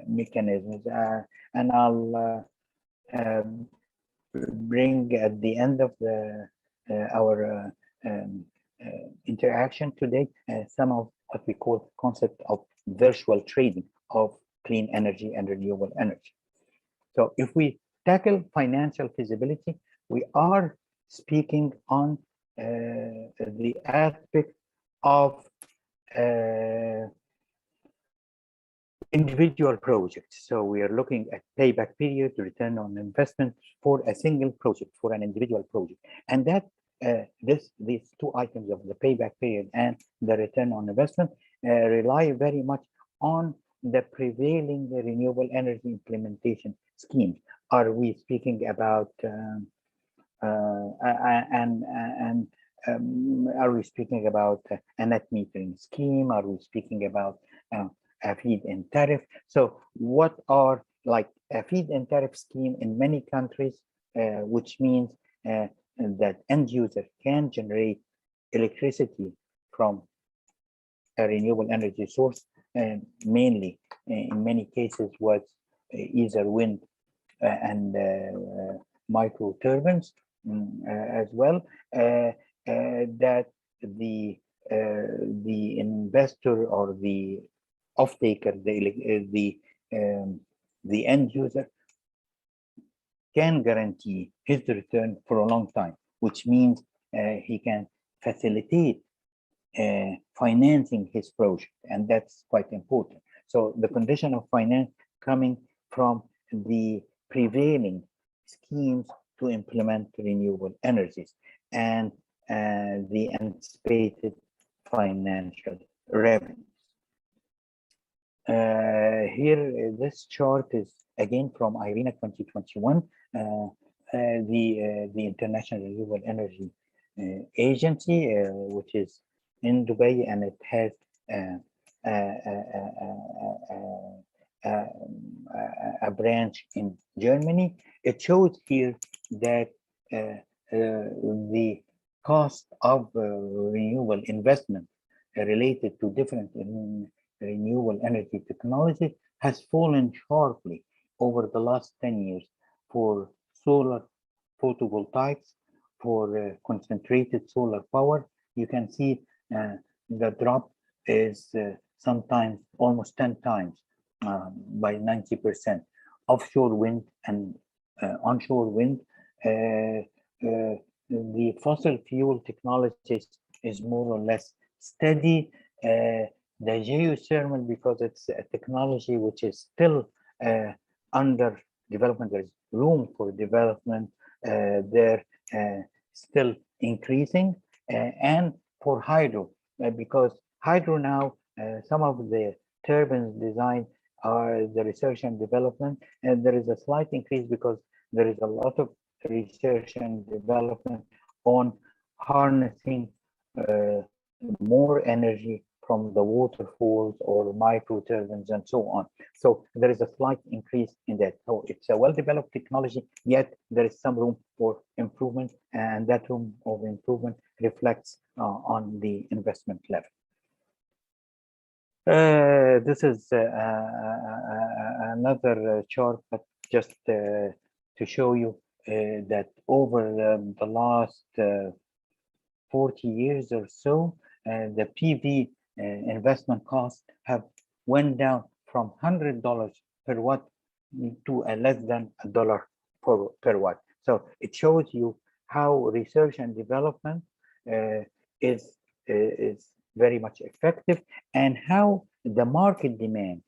mechanisms. And I'll bring at the end of our interaction today some of what we call concept of virtual trading of clean energy and renewable energy. So if we tackle financial feasibility, we are speaking on the aspect of individual projects. So we are looking at payback period, return on investment for a single project, for an individual project. And that these two items of the payback period and the return on investment rely very much on the prevailing renewable energy implementation schemes. Are we speaking about are we speaking about a net metering scheme? Are we speaking about a feed-in tariff? So what are, like, a feed-in tariff scheme in many countries, which means that end user can generate electricity from a renewable energy source, mainly in many cases was either wind and micro turbines as well, that the investor or the off-taker, the end user, can guarantee his return for a long time, which means he can facilitate financing his project, and that's quite important. So the condition of finance coming from the prevailing schemes to implement renewable energies and the anticipated financial revenues. Here, this chart is again from IRENA 2021, the International Renewable Energy Agency, which is in Dubai, and it has a branch in Germany. It shows here that the cost of renewable investment related to different renewable energy technology has fallen sharply over the last 10 years for solar photovoltaics, for concentrated solar power. You can see the drop is sometimes almost 10 times, by 90%. Offshore wind and onshore wind, the fossil fuel technologies is more or less steady. The geothermal, because it's a technology which is still under development, there's room for development, they're still increasing, and for hydro, because hydro now, some of the turbines designed are the research and development, and there is a slight increase because there is a lot of research and development on harnessing more energy from the waterfalls or micro turbines and so on. So there is a slight increase in that. So it's a well-developed technology, yet there is some room for improvement, and that room of improvement reflects on the investment level. This is another chart, but just to show you that over the last 40 years or so, the PV investment costs have went down from $100 per watt to less than $1 per watt. So it shows you how research and development is very much effective, and how the market demand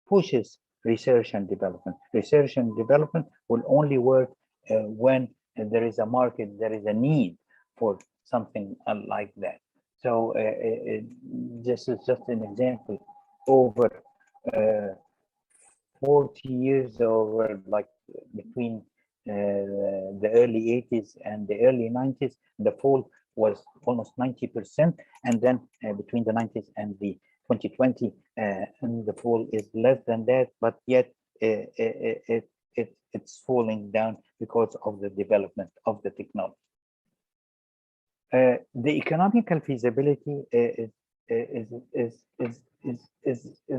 pushes research and development. Research and development will only work when there is a market, there is a need for something like that. So this is just an example. Over 40 years, over like between the early 80s and the early 90s, the fall was almost 90%, and then between the 90s and the 2020, and the fall is less than that, but yet it it's falling down because of the development of the technology. The economical feasibility is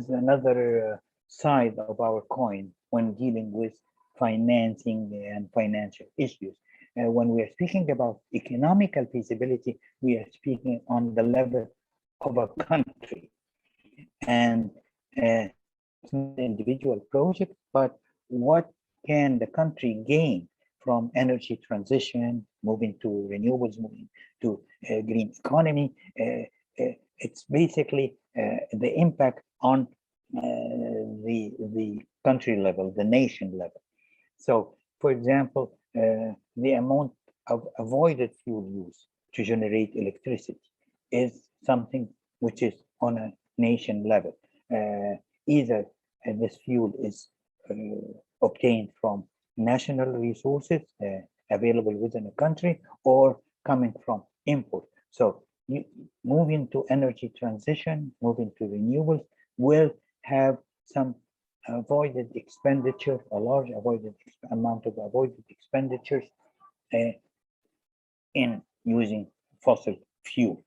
another side of our coin when dealing with financing and financial issues. When we are speaking about economical feasibility, we are speaking on the level of a country, and it's not an individual project, but what can the country gain from energy transition, moving to renewables, moving to green economy. It's basically the impact on the country level, the nation level. So, for example, the amount of avoided fuel use to generate electricity is something which is on a nation level. Either this fuel is obtained from national resources available within a country or coming from import. So moving to energy transition, moving to renewables will have some avoided expenditure, a large amount of avoided expenditures in using fossil fuel.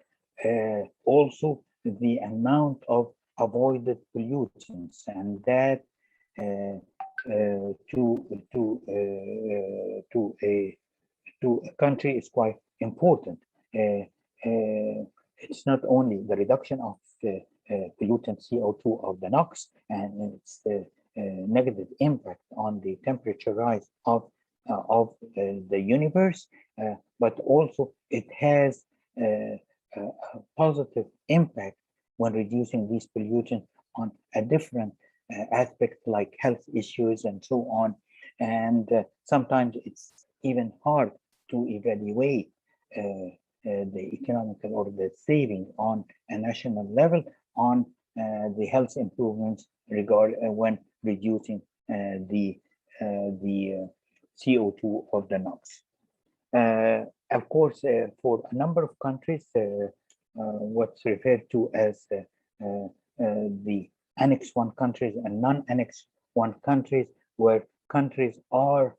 Also, the amount of avoided pollutants, and that to a country is quite important. It's not only the reduction of pollutant CO2 of the NOx, and it's the negative impact on the temperature rise of the universe, but also it has a positive impact when reducing these pollutants on a different aspect like health issues and so on. And sometimes it's even hard to evaluate the economical or the saving on a national level on the health improvements when reducing the CO2 of the NOx. Of course, for a number of countries, what's referred to as the Annex 1 countries and non-Annex 1 countries, where countries are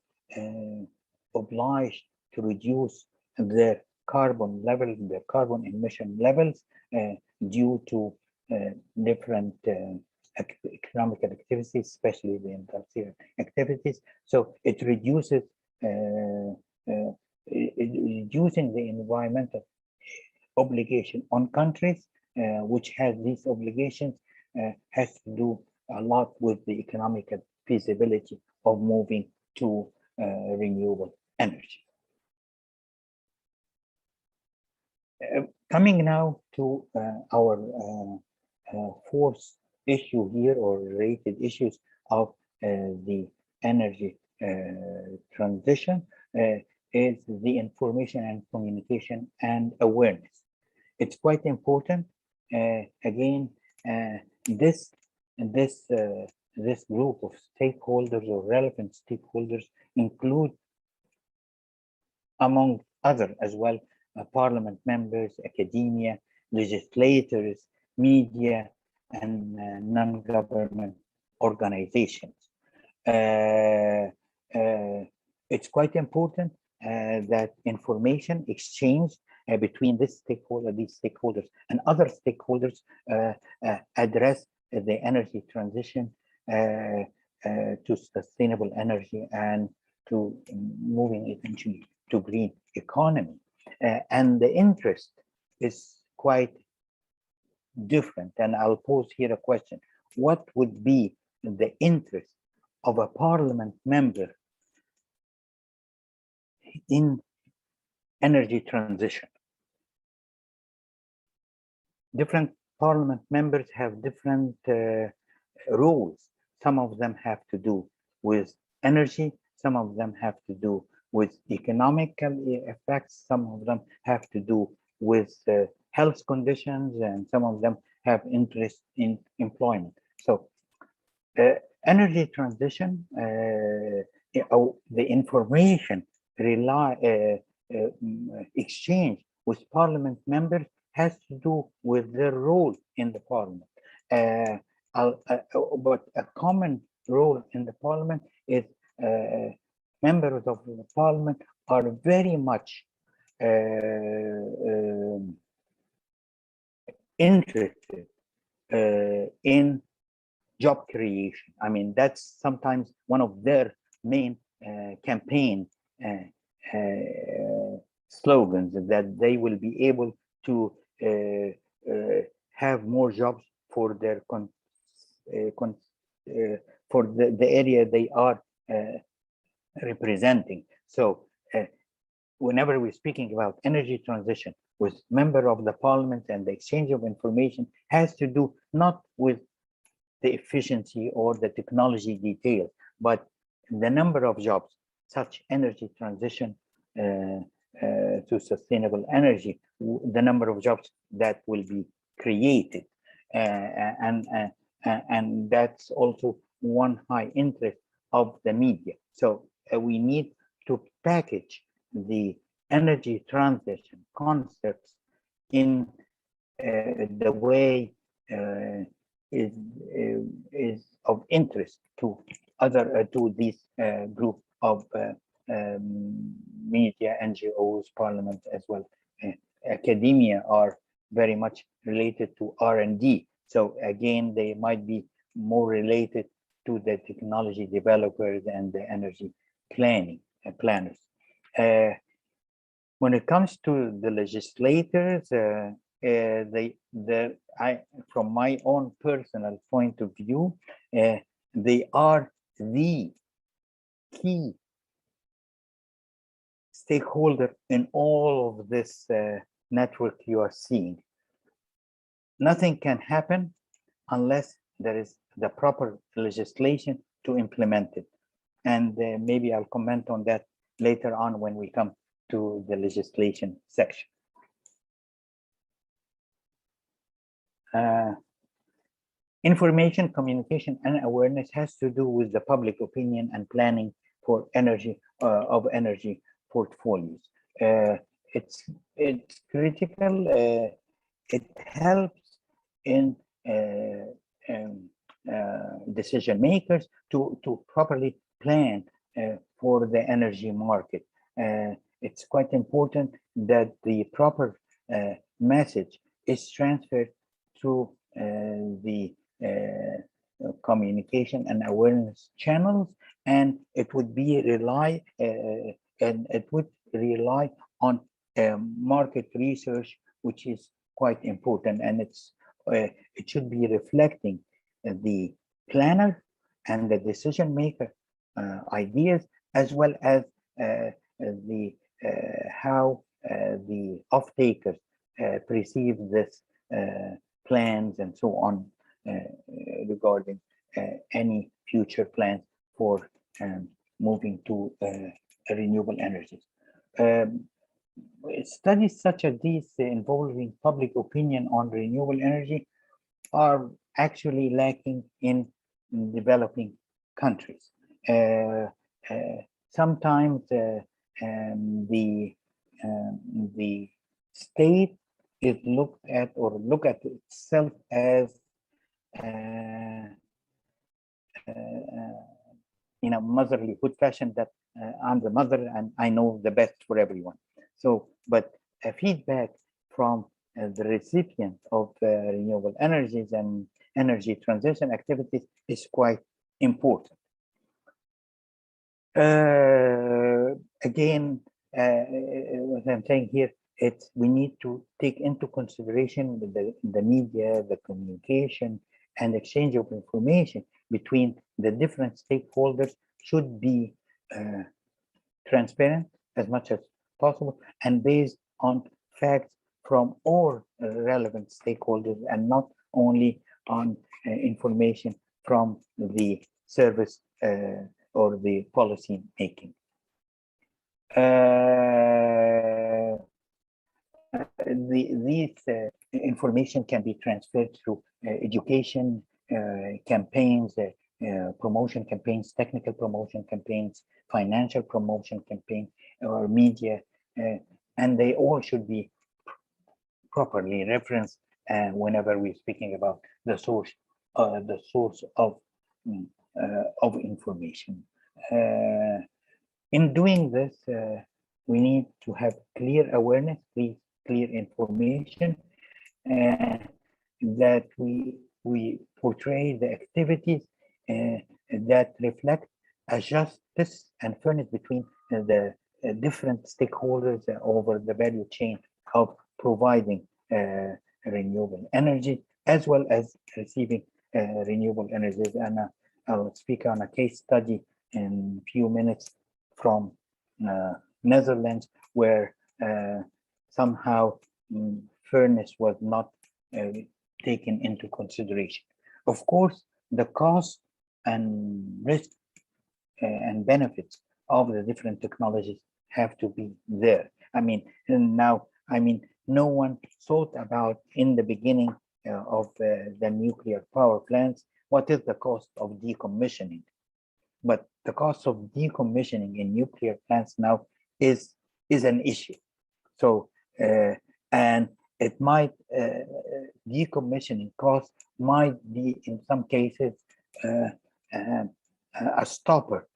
obliged to reduce their carbon level, their carbon emission levels due to different economic activities, especially the industrial activities. So it reduces reducing the environmental obligation on countries, which has these obligations, has to do a lot with the economical feasibility of moving to renewable energy. Coming now to our fourth issue here, or related issues of the energy transition, is the information and communication and awareness. It's quite important. Again, this group of stakeholders or relevant stakeholders include, among other as well, parliament members, academia, legislators, media, and non-government organizations. It's quite important that information exchange between these stakeholders and other stakeholders address the energy transition to sustainable energy and to moving eventually to green economy. And the interest is quite different. And I'll pose here a question. What would be the interest of a parliament member in energy transition? Different parliament members have different roles. Some of them have to do with energy, some of them have to do with economical effects, some of them have to do with health conditions, and some of them have interest in employment. So energy transition, the information exchange with parliament members has to do with their role in the parliament. But a common role in the parliament is members of the parliament are very much interested in job creation. I mean, that's sometimes one of their main campaign slogans, that they will be able to have more jobs for their for the area they are representing. So whenever we're speaking about energy transition with member of the parliament, and the exchange of information has to do not with the efficiency or the technology details, but the number of jobs, such energy transition to sustainable energy, the number of jobs that will be created. And that's also one high interest of the media. So we need to package the energy transition concepts in the way is of interest to other to this group of media, NGOs, parliament as well. Academia are very much related to R&D. So again, they might be more related to the technology developers and the energy planners. When it comes to the legislators, from my own personal point of view, they are the key stakeholder in all of this network you are seeing. Nothing can happen unless there is the proper legislation to implement it. And maybe I'll comment on that later on when we come to the legislation section. Information, communication, and awareness has to do with the public opinion and planning for energy of energy portfolios. It's critical. It helps in decision makers to properly plan for the energy market. It's quite important that the proper message is transferred through the communication and awareness channels, and it would be rely on market research, which is quite important, and it should be reflecting the planner and the decision maker ideas, as well as how the off-takers perceive this plans and so on regarding any future plans for moving to renewable energies. Studies such as these involving public opinion on renewable energy are actually lacking in developing countries. Sometimes the state is look at itself as in a motherlyhood fashion, that I'm the mother and I know the best for everyone. So, but feedback from the recipient of renewable energies and energy transition activities is quite important. Again, what I'm saying here, we need to take into consideration the media, the communication, and exchange of information between the different stakeholders should be transparent as much as possible and based on facts from all relevant stakeholders, and not only on information from the service or the policy making. These information can be transferred through education campaigns, promotion campaigns, technical promotion campaigns, financial promotion campaigns, or media, and they all should be properly referenced whenever we're speaking about the source of information. in doing this, we need to have clear awareness, clear information, that we portray the activities that reflect a justice and fairness between the different stakeholders over the value chain of providing renewable energy, as well as receiving renewable energies. And I'll speak on a case study in a few minutes from Netherlands, where somehow fairness was not taken into consideration. Of course, the cost and risk and benefits of the different technologies have to be there. I mean, no one thought about in the beginning of the nuclear power plants, what is the cost of decommissioning? But the cost of decommissioning in nuclear plants now is an issue. So, and it might, decommissioning costs might be in some cases a stopper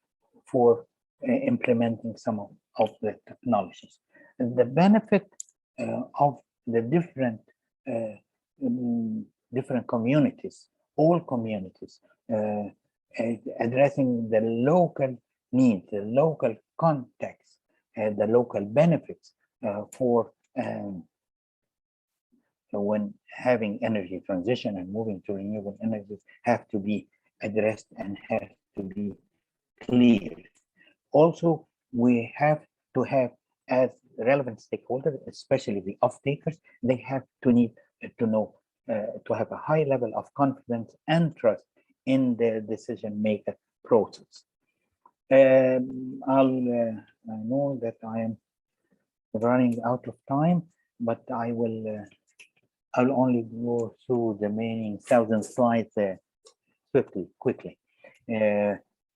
for implementing some of the technologies. And the benefit of the different communities, all communities, addressing the local needs, the local context, the local benefits for when having energy transition and moving to renewable energies have to be addressed and have to be clear. Also, we have to have, as relevant stakeholders, especially the off-takers, they have to need to know, to have a high level of confidence and trust in the decision-maker process. I know that I am running out of time, but I'll only go through the remaining 1,000 slides quickly.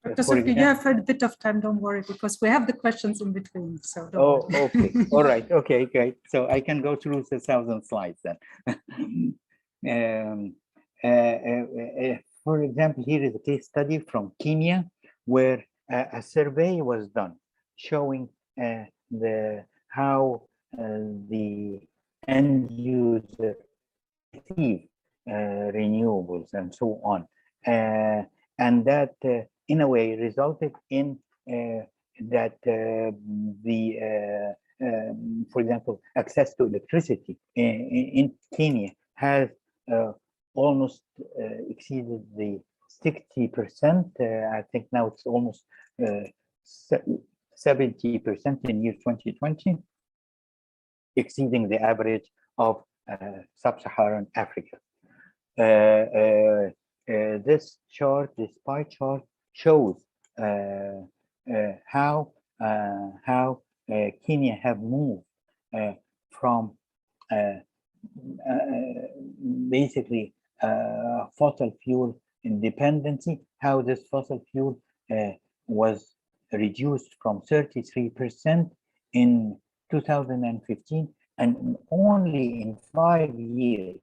Elsobki, you have a bit of time, don't worry, because we have the questions in between. So don't worry. Okay, all right, okay, great. So I can go through the 1,000 slides then. For example, here is a case study from Kenya, where a survey was done showing how the end user receive renewables and so on, and that in a way resulted in that for example, access to electricity in Kenya has almost exceeded the 60%. I think now it's almost 70% in year 2020, exceeding the average of sub-Saharan Africa. This chart, this pie chart, shows how Kenya have moved from basically fossil fuel independency, how this fossil fuel was reduced from 33% in 2015, and only in 5 years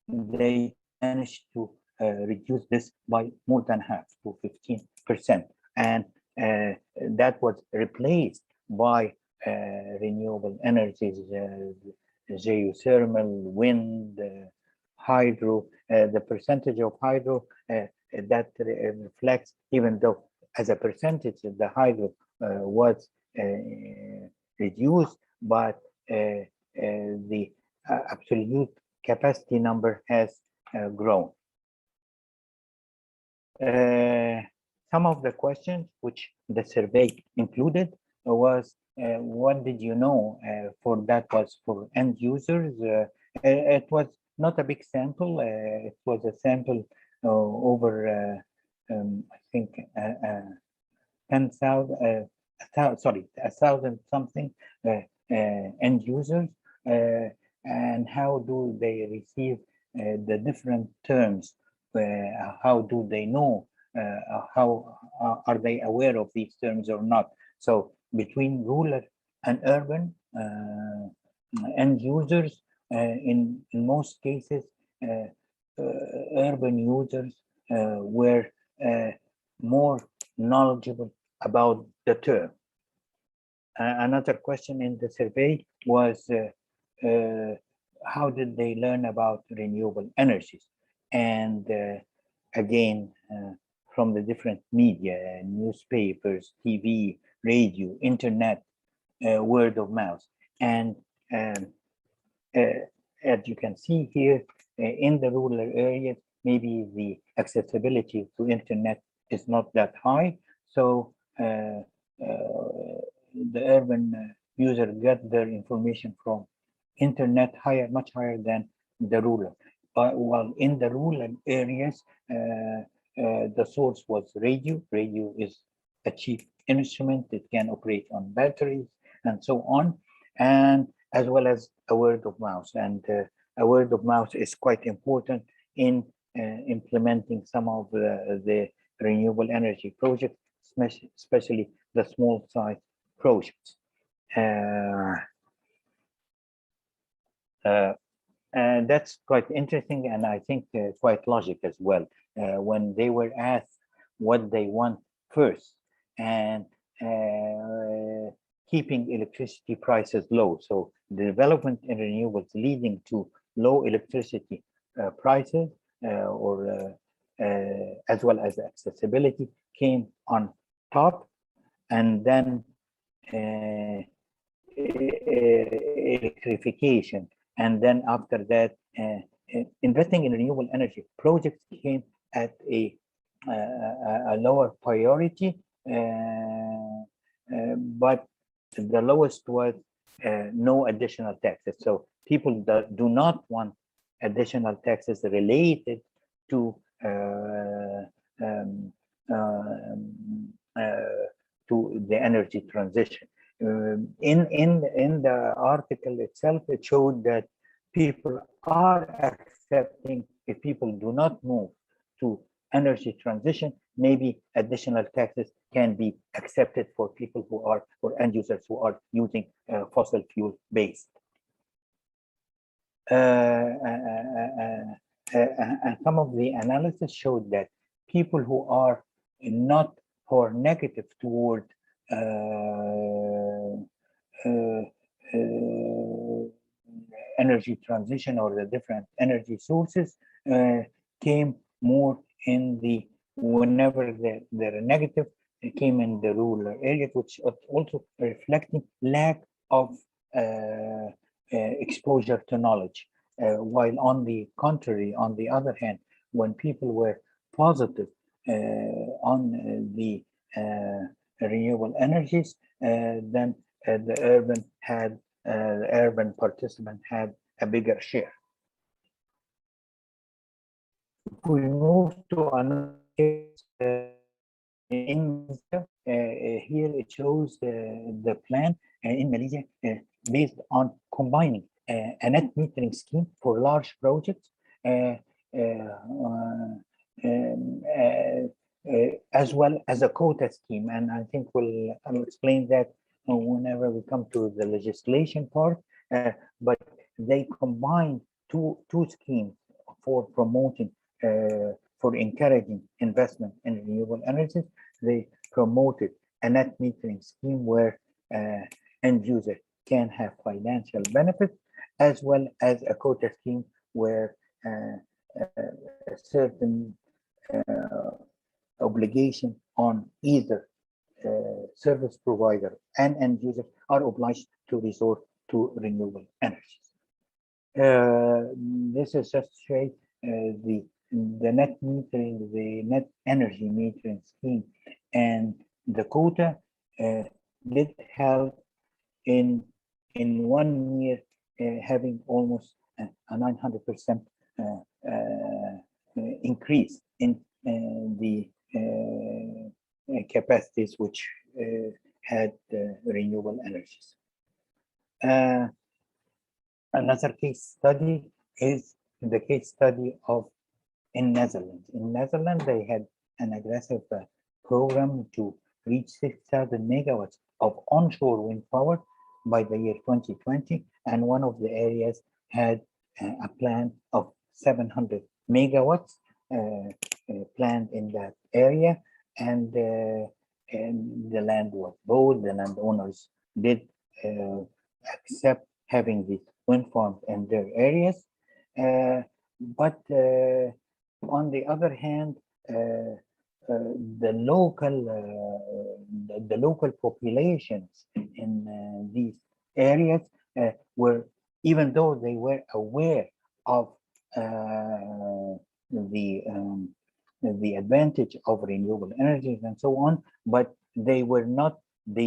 they managed to reduce this by more than half, to 15%, and that was replaced by renewable energies, geothermal, wind, hydro. The percentage of hydro that reflects, even though as a percentage the hydro was reduced, but the absolute capacity number has grown. Some of the questions which the survey included was, what did you know? For that was for end users. It was not a big sample. It was a sample over, I think, 10,000, 1,000 something end users. And how do they receive the different terms? How do they know? How are they aware of these terms or not? So between rural and urban end users, in most cases, urban users were more knowledgeable about the term. Another question in the survey was how did they learn about renewable energies? And again, from the different media, newspapers, TV, radio, internet, word of mouth. And as you can see here, in the rural areas, maybe the accessibility to internet is not that high. So the urban user get their information from internet much higher than the rural. While in the rural areas, the source was radio. Radio is a cheap instrument. It can operate on batteries and so on, and as well as a word of mouth. And a word of mouth is quite important in implementing some of the renewable energy projects, especially the small size projects. And that's quite interesting, and I think quite logic as well. When they were asked what they want first, and keeping electricity prices low. So the development in renewables leading to low electricity prices as well as accessibility came on top, and then electrification. And then after that, investing in renewable energy projects came at a lower priority, but the lowest was no additional taxes. So people that do not want additional taxes related to the energy transition. In the article itself, it showed that people are accepting, if people do not move to energy transition, maybe additional taxes can be accepted for people who are, for end users who are using fossil fuel based. And some of the analysis showed that people who are negative toward energy transition or the different energy sources came more in the, whenever they're negative, it came in the rural areas, which is also reflecting lack of exposure to knowledge. While on the contrary, on the other hand, when people were positive on the renewable energies, then the urban participant had a bigger share. If we move to another case, in here it shows the plan in Malaysia based on combining a net metering scheme for large projects as well as a quota scheme, and I think I'll explain that whenever we come to the legislation part. But they combine two schemes for promoting, for encouraging investment in renewable energies. They promoted a net metering scheme where end user can have financial benefits, as well as a quota scheme where a certain obligation on either service provider and end user are obliged to resort to renewable energies. This is just to show the net metering, the net energy metering scheme, and the quota did help in 1 year having almost a 900% increase in the capacities which had renewable energies. Another case study is the case study of in Netherlands. In Netherlands, they had an aggressive program to reach 6,000 megawatts of onshore wind power by the year 2020, and one of the areas had a plan of 700 megawatts planned in that area. and the land was bought. The landowners did accept having these wind farms in their areas, but on the other hand, the local populations in these areas were, even though they were aware of the advantage of renewable energies and so on, but they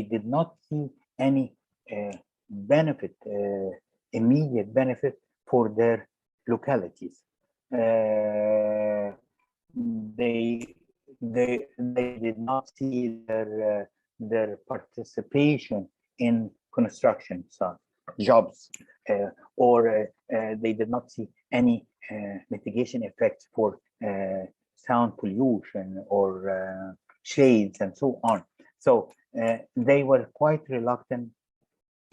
did not see any benefit, immediate benefit for their localities. They did not see their participation in construction jobs, or they did not see any mitigation effects for sound pollution or shades and so on. So they were quite reluctant,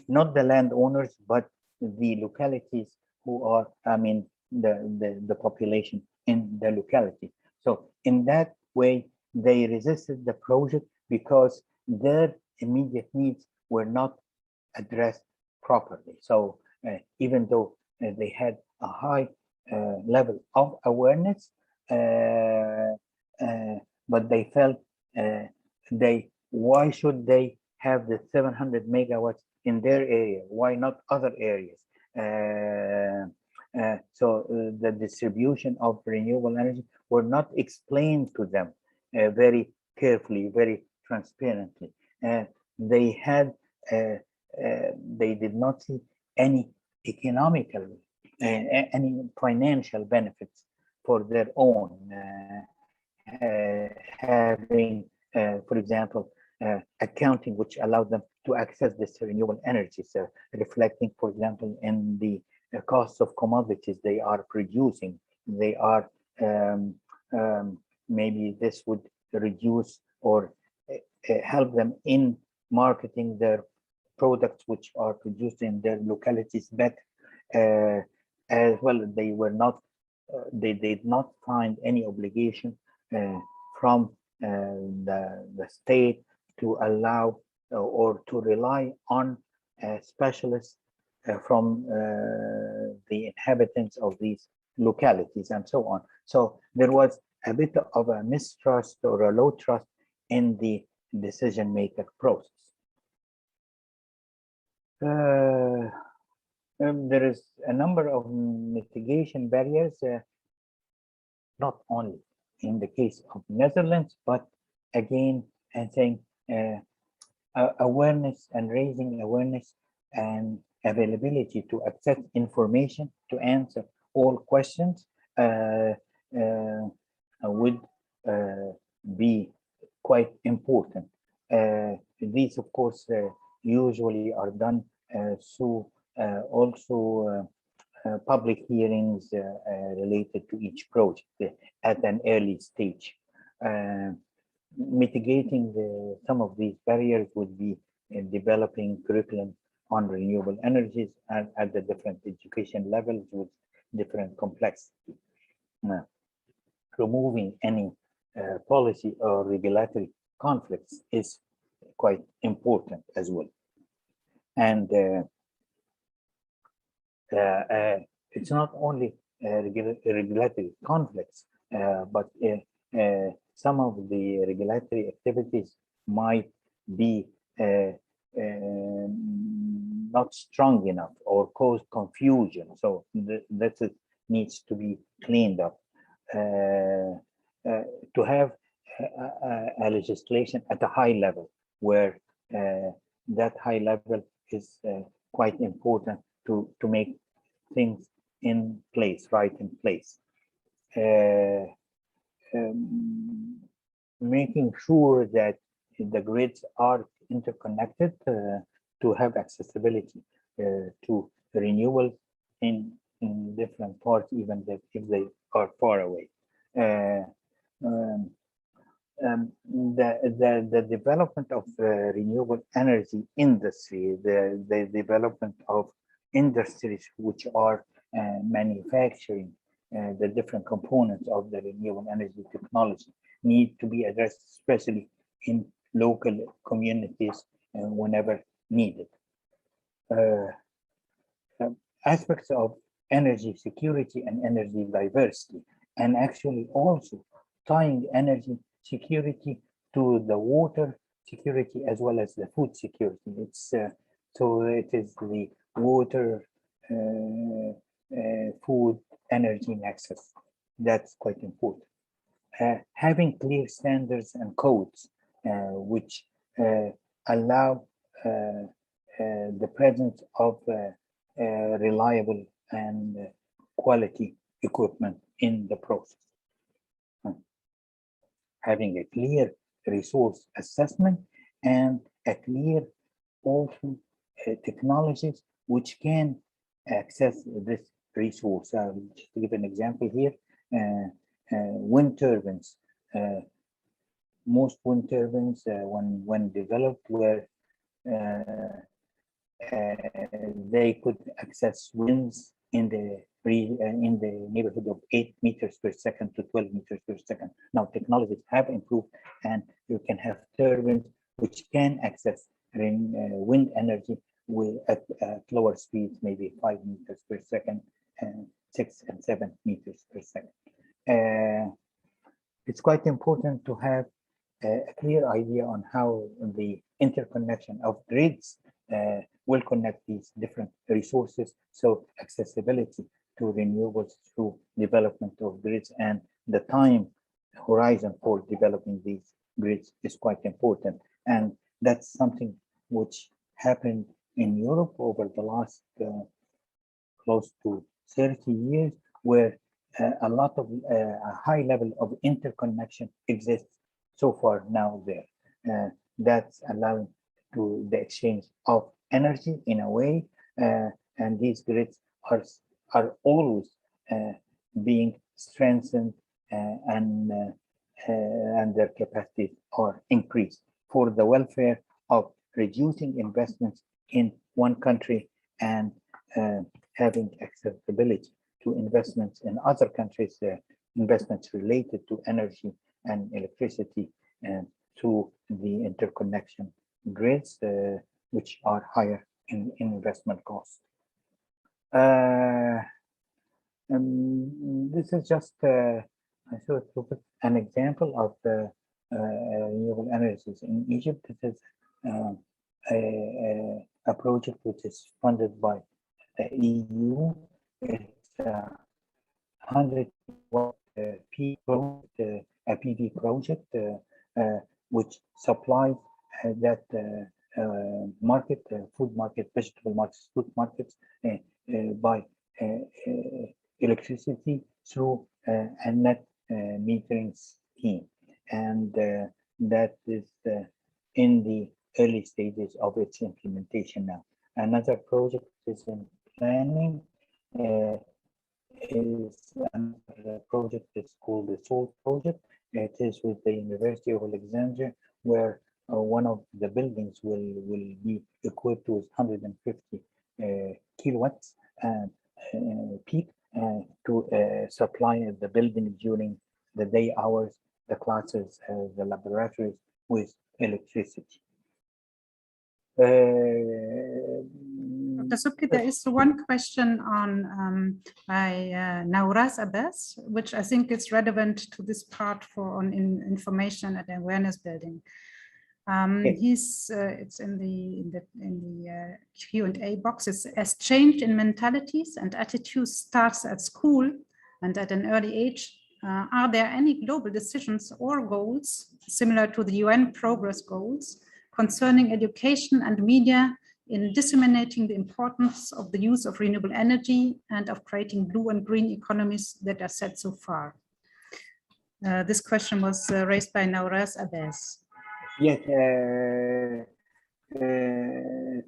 not the landowners, but the localities who are, I mean, the population in the locality. So in that way, they resisted the project because their immediate needs were not addressed properly. So even though they had a high level of awareness, but they felt why should they have the 700 megawatts in their area? Why not other areas? So the distribution of renewable energy were not explained to them very carefully, very transparently. They did not see any economical, any financial benefits for their own, having, for example, accounting which allowed them to access this renewable energies, reflecting, for example, in the costs of commodities they are producing. They are maybe this would reduce or help them in marketing their products which are produced in their localities better. As well, they were not, they did not find any obligation from the state to allow or to rely on specialists from the inhabitants of these localities and so on. So there was a bit of a mistrust or a low trust in the decision maker process. There is a number of mitigation barriers, not only in the case of Netherlands, but again, I think awareness and raising awareness and availability to access information to answer all questions would be quite important. These, of course, usually are done through also public hearings related to each project at an early stage. Mitigating some of these barriers would be in developing curriculum on renewable energies and at the different education levels with different complexity. Removing any policy or regulatory conflicts is quite important as well. And it's not only regulatory conflicts, but some of the regulatory activities might be not strong enough or cause confusion. So that needs to be cleaned up. To have a legislation at a high level where that high level is quite important to make things in place, right in place. Making sure that the grids are interconnected to have accessibility to renewables in different parts, even if they are far away. The development of renewable energy industry, the development of industries which are manufacturing the different components of the renewable energy technology, need to be addressed, especially in local communities whenever needed. Aspects of energy security and energy diversity, and actually also tying energy security to the water security as well as the food security. It's so it is the water, food, energy nexus. That's quite important. Having clear standards and codes which allow the presence of reliable and quality equipment in the process. Having a clear resource assessment and a clear also technologies which can access this resource. Just to give an example here, wind turbines. Most wind turbines, when developed, were they could access winds in the neighborhood of 8 meters per second to 12 meters per second. Now technologies have improved, and you can have turbines which can access wind energy at lower speeds, maybe 5 meters per second, and 6 and 7 meters per second. It's quite important to have a clear idea on how the interconnection of grids will connect these different resources. So accessibility to renewables through development of grids and the time horizon for developing these grids is quite important. And that's something which happened in Europe over the last close to 30 years, where a lot of a high level of interconnection exists so far now there. That's allowing to the exchange of energy in a way, and these grids are always being strengthened and their capacities are increased for the welfare of reducing investments in one country and having accessibility to investments in other countries, investments related to energy and electricity through the interconnection grids, which are higher in investment costs. This is just I should put an example of the renewable energies in Egypt. This is a project which is funded by the EU. It's 100 watt PV project, which supplies that market, food market, vegetable markets, fruit markets by electricity through a net metering scheme, and that is in the early stages of its implementation now. Another project is in planning. Is another project that's called the SOLT project. It is with the University of Alexandria, where one of the buildings will be equipped with 150 kilowatts peak to supply the building during the day hours, the classes, the laboratories with electricity. Dr. Subki, there is one question on by Nauraz Abbas, which I think is relevant to this part for information and awareness building. It's in the Q&A box. It's as change in mentalities and attitudes starts at school and at an early age. Are there any global decisions or goals similar to the UN Progress Goals concerning education and media in disseminating the importance of the use of renewable energy and of creating blue and green economies that are set so far? This question was raised by Nauraz Abbas. Yes,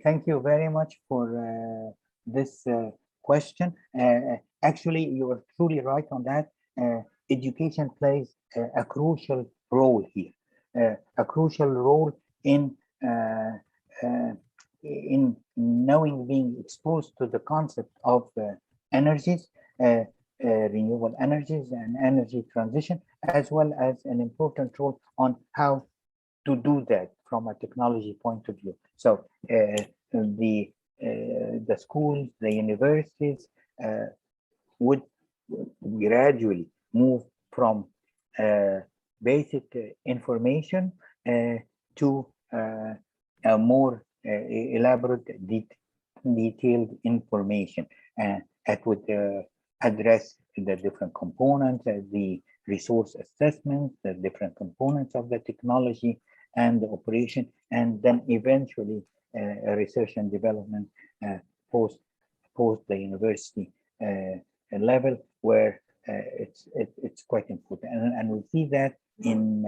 thank you very much for this question. Actually, you are truly right on that. Education plays a crucial role here, a crucial role in knowing, being exposed to the concept of energies, renewable energies and energy transition, as well as an important role on how to do that from a technology point of view. So the schools, the universities would gradually move from basic information to a more elaborate, detailed information that would address the different components, the resource assessment, the different components of the technology and the operation, and then eventually research and development post the university level, where it's quite important. And we see that in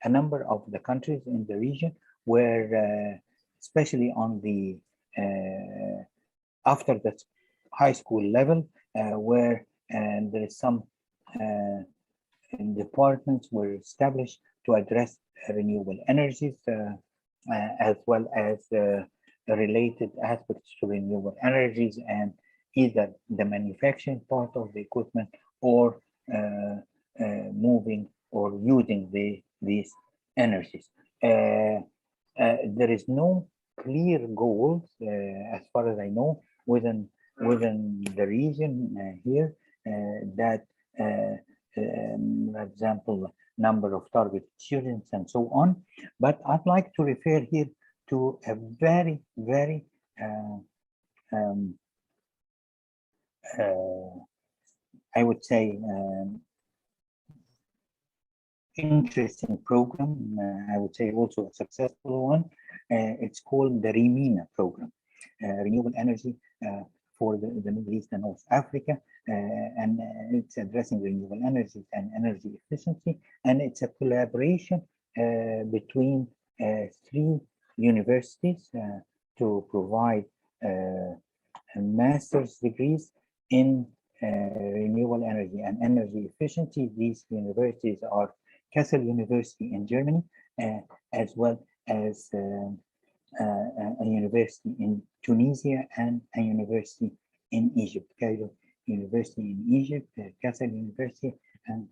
a number of the countries in the region, where especially on the after the high school level, where there is some departments were established to address renewable energies, as well as related aspects to renewable energies, and either the manufacturing part of the equipment or moving or using these energies. There is no clear goals, as far as I know, within the region here, that for example, number of target students and so on. But I'd like to refer here to a very, very I would say interesting program. I would say also a successful one. It's called the MENA program, Renewable Energy for the Middle East and North Africa, and it's addressing renewable energies and energy efficiency, and it's a collaboration between 3 universities to provide master's degrees in renewable energy and energy efficiency. These universities are Kassel University in Germany, as well as a university in Tunisia and a university in Egypt, Cairo University in Egypt, Kassel University, and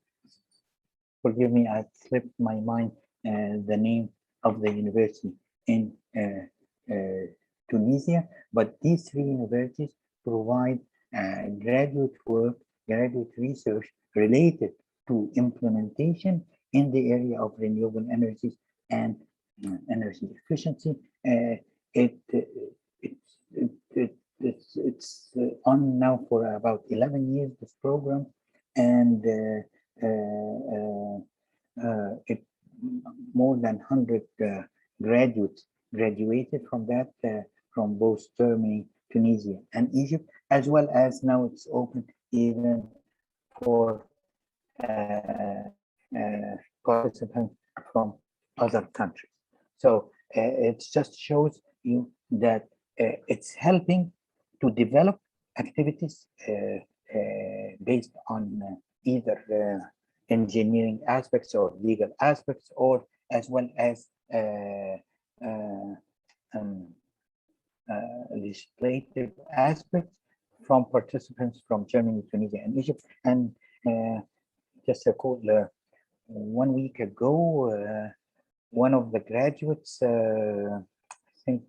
forgive me, I slipped my mind the name of the university in Tunisia. But these 3 universities provide graduate work, graduate research related to implementation in the area of renewable energies and energy efficiency. It's on now for about 11 years, this program, and it more than 100 graduates graduated from that, from both Germany, Tunisia, and Egypt, as well as now it's open even for participants from other countries. So it just shows you that it's helping to develop activities based on either engineering aspects or legal aspects, or as well as legislative aspects from participants from Germany, Tunisia, and Egypt. And just a call, 1 week ago, one of the graduates, I think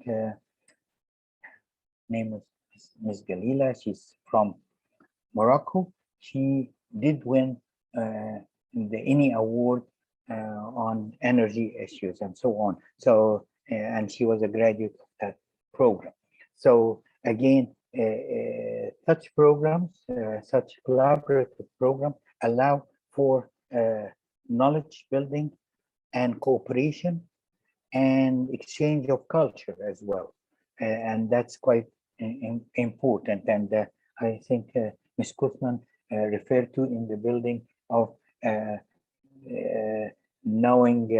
name was Ms. Galila, she's from Morocco. She did win the ENI award on energy issues and so on. So, and she was a graduate of that program. So again, such programs, such collaborative programs allow for knowledge building and cooperation and exchange of culture as well. And that's quite important. And I think Ms. Kuthman referred to in the building of knowing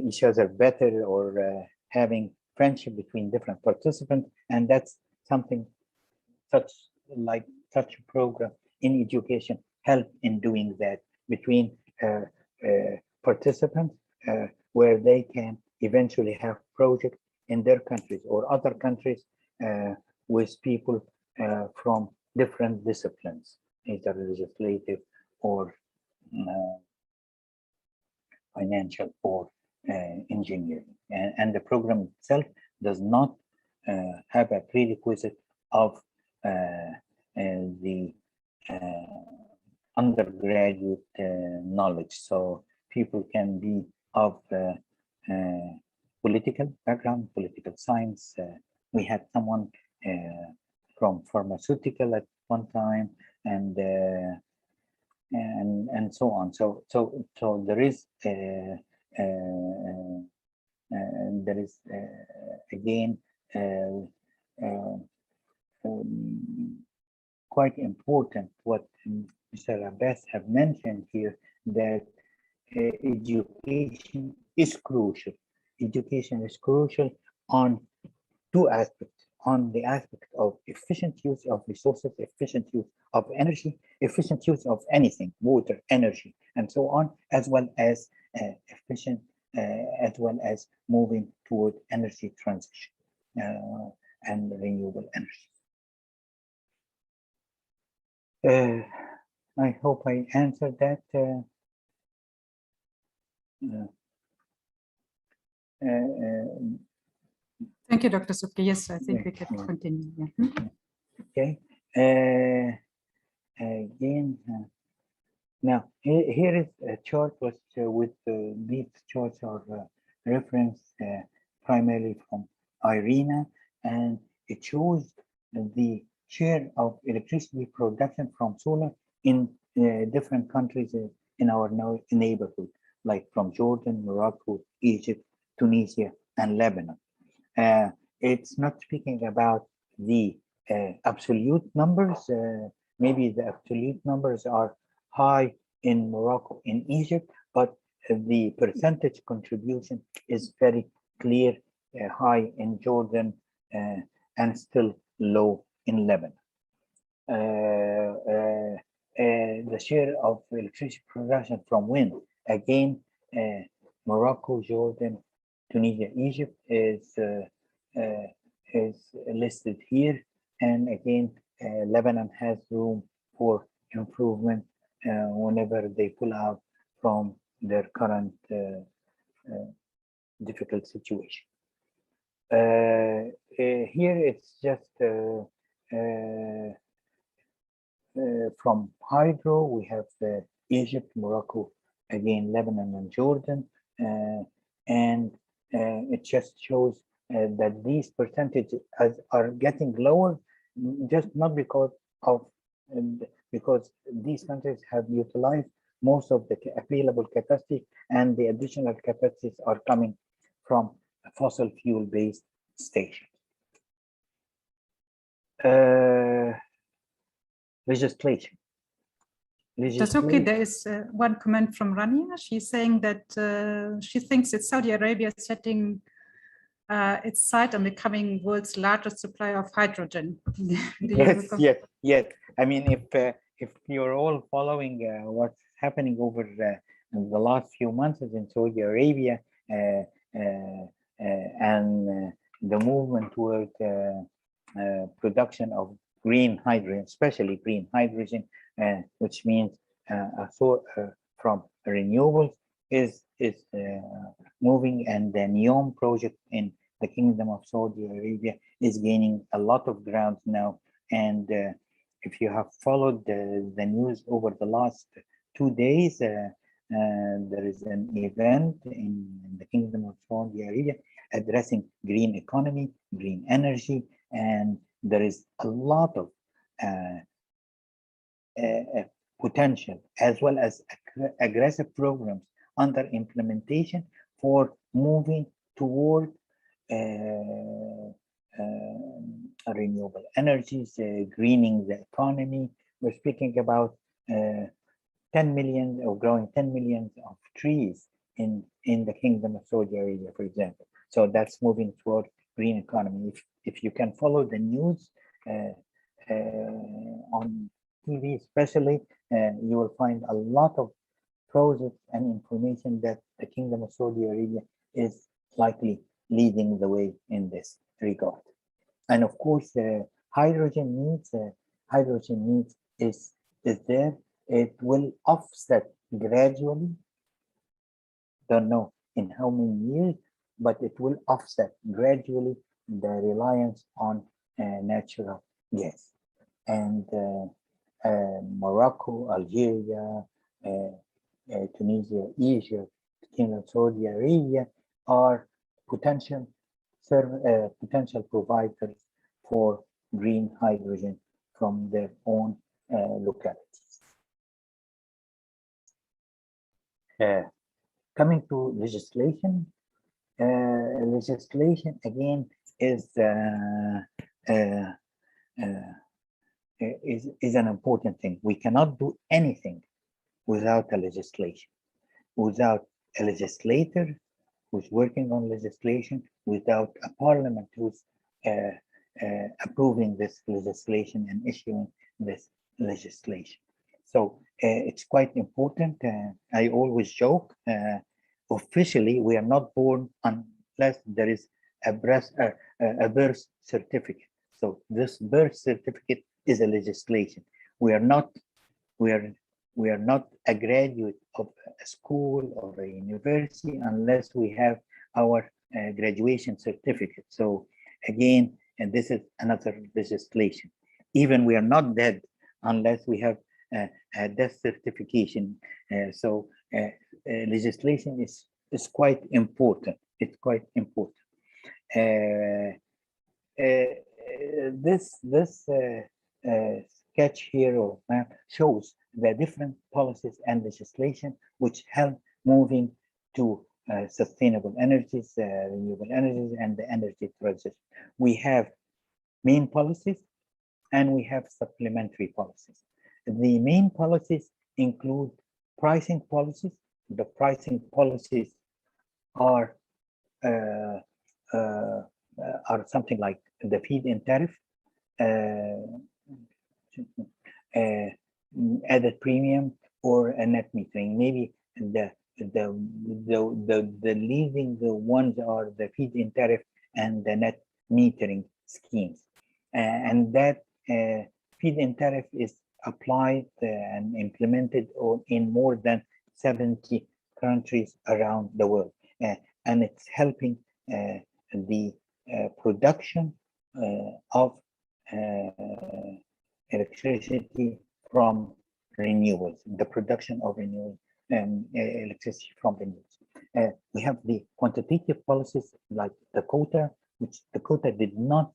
each other better, or having friendship between different participants. And that's something such a program in education help in doing that between participants, where they can eventually have projects in their countries or other countries with people from different disciplines. either legislative or financial or engineering. And the program itself does not have a prerequisite of the undergraduate knowledge. So people can be of political background, political science. We had someone from pharmaceutical at one time, and so on. So there is again quite important what Mr. Abbas have mentioned here, that education is crucial. Education is crucial on two aspects: on the aspect of efficient use of resources, efficient use of energy, efficient use of anything, water, energy, and so on, as well as efficient, as well as moving toward energy transition and renewable energy. I hope I answered that. Thank you, Dr. Subki. Yes, I think we can continue. Yeah. Okay. Again, now here is a chart with these charts are referenced primarily from IRENA, and it shows the share of electricity production from solar in different countries in our neighborhood, like from Jordan, Morocco, Egypt, Tunisia, and Lebanon. It's not speaking about the absolute numbers. Maybe the absolute numbers are high in Morocco, in Egypt, but the percentage contribution is very clear, high in Jordan, and still low in Lebanon. The share of electricity production from wind, again, Morocco, Jordan, Tunisia, Egypt is listed here, and again, Lebanon has room for improvement whenever they pull out from their current difficult situation. Here it's just from hydro, we have Egypt, Morocco, again, Lebanon and Jordan, and it just shows that these percentages are getting lower, just not because of because these countries have utilized most of the available capacity, and the additional capacities are coming from fossil fuel-based stations. Legislation. Okay, there is one comment from Rania. She's saying that she thinks that Saudi Arabia is setting its sight on becoming world's largest supplier of hydrogen. Yes. I mean, if you're all following what's happening over the last few months in Saudi Arabia and the movement toward production of green hydrogen, especially green hydrogen, which means from renewables, is moving, and the NEOM project in the Kingdom of Saudi Arabia is gaining a lot of ground now. And if you have followed the news over the last 2 days, there is an event in the Kingdom of Saudi Arabia addressing green economy, green energy, and there is a lot of potential as well as aggressive programs under implementation for moving toward renewable energies, greening the economy. We're speaking about 10 million or growing 10 million of trees in the Kingdom of Saudi Arabia, for example. So that's moving toward green economy. If you can follow the news on TV especially, you will find a lot of projects and information that the Kingdom of Saudi Arabia is likely leading the way in this regard. And of course, hydrogen needs is is there. It will offset gradually, don't know in how many years, but it will offset gradually the reliance on natural gas. And Morocco, Algeria, Tunisia, Egypt, Kingdom, Saudi Arabia are potential potential providers for green hydrogen from their own localities. Coming to legislation, legislation again is an important thing. We cannot do anything without a legislation, without a legislator who's working on legislation, without a parliament who's approving this legislation and issuing this legislation. So it's quite important. I always joke, officially, we are not born unless there is a birth certificate. So this birth certificate is a legislation. We are not a graduate of a school or a university unless we have our graduation certificate. So again, and this is another legislation. Even we are not dead unless we have a death certification. So legislation is quite important. It's quite important. This sketch here or map shows the different policies and legislation which help moving to sustainable energies, renewable energies, and the energy transition. We have main policies and we have supplementary policies. The main policies include pricing policies. The pricing policies are something like the feed-in tariff, added premium, or a net metering. Maybe the leading ones are the feed-in tariff and the net metering schemes, and that feed-in tariff is applied and implemented in more than 70 countries around the world, and it's helping the production of electricity from renewables, the production of renewable electricity from renewables. We have the quantitative policies like the quota, which the quota did not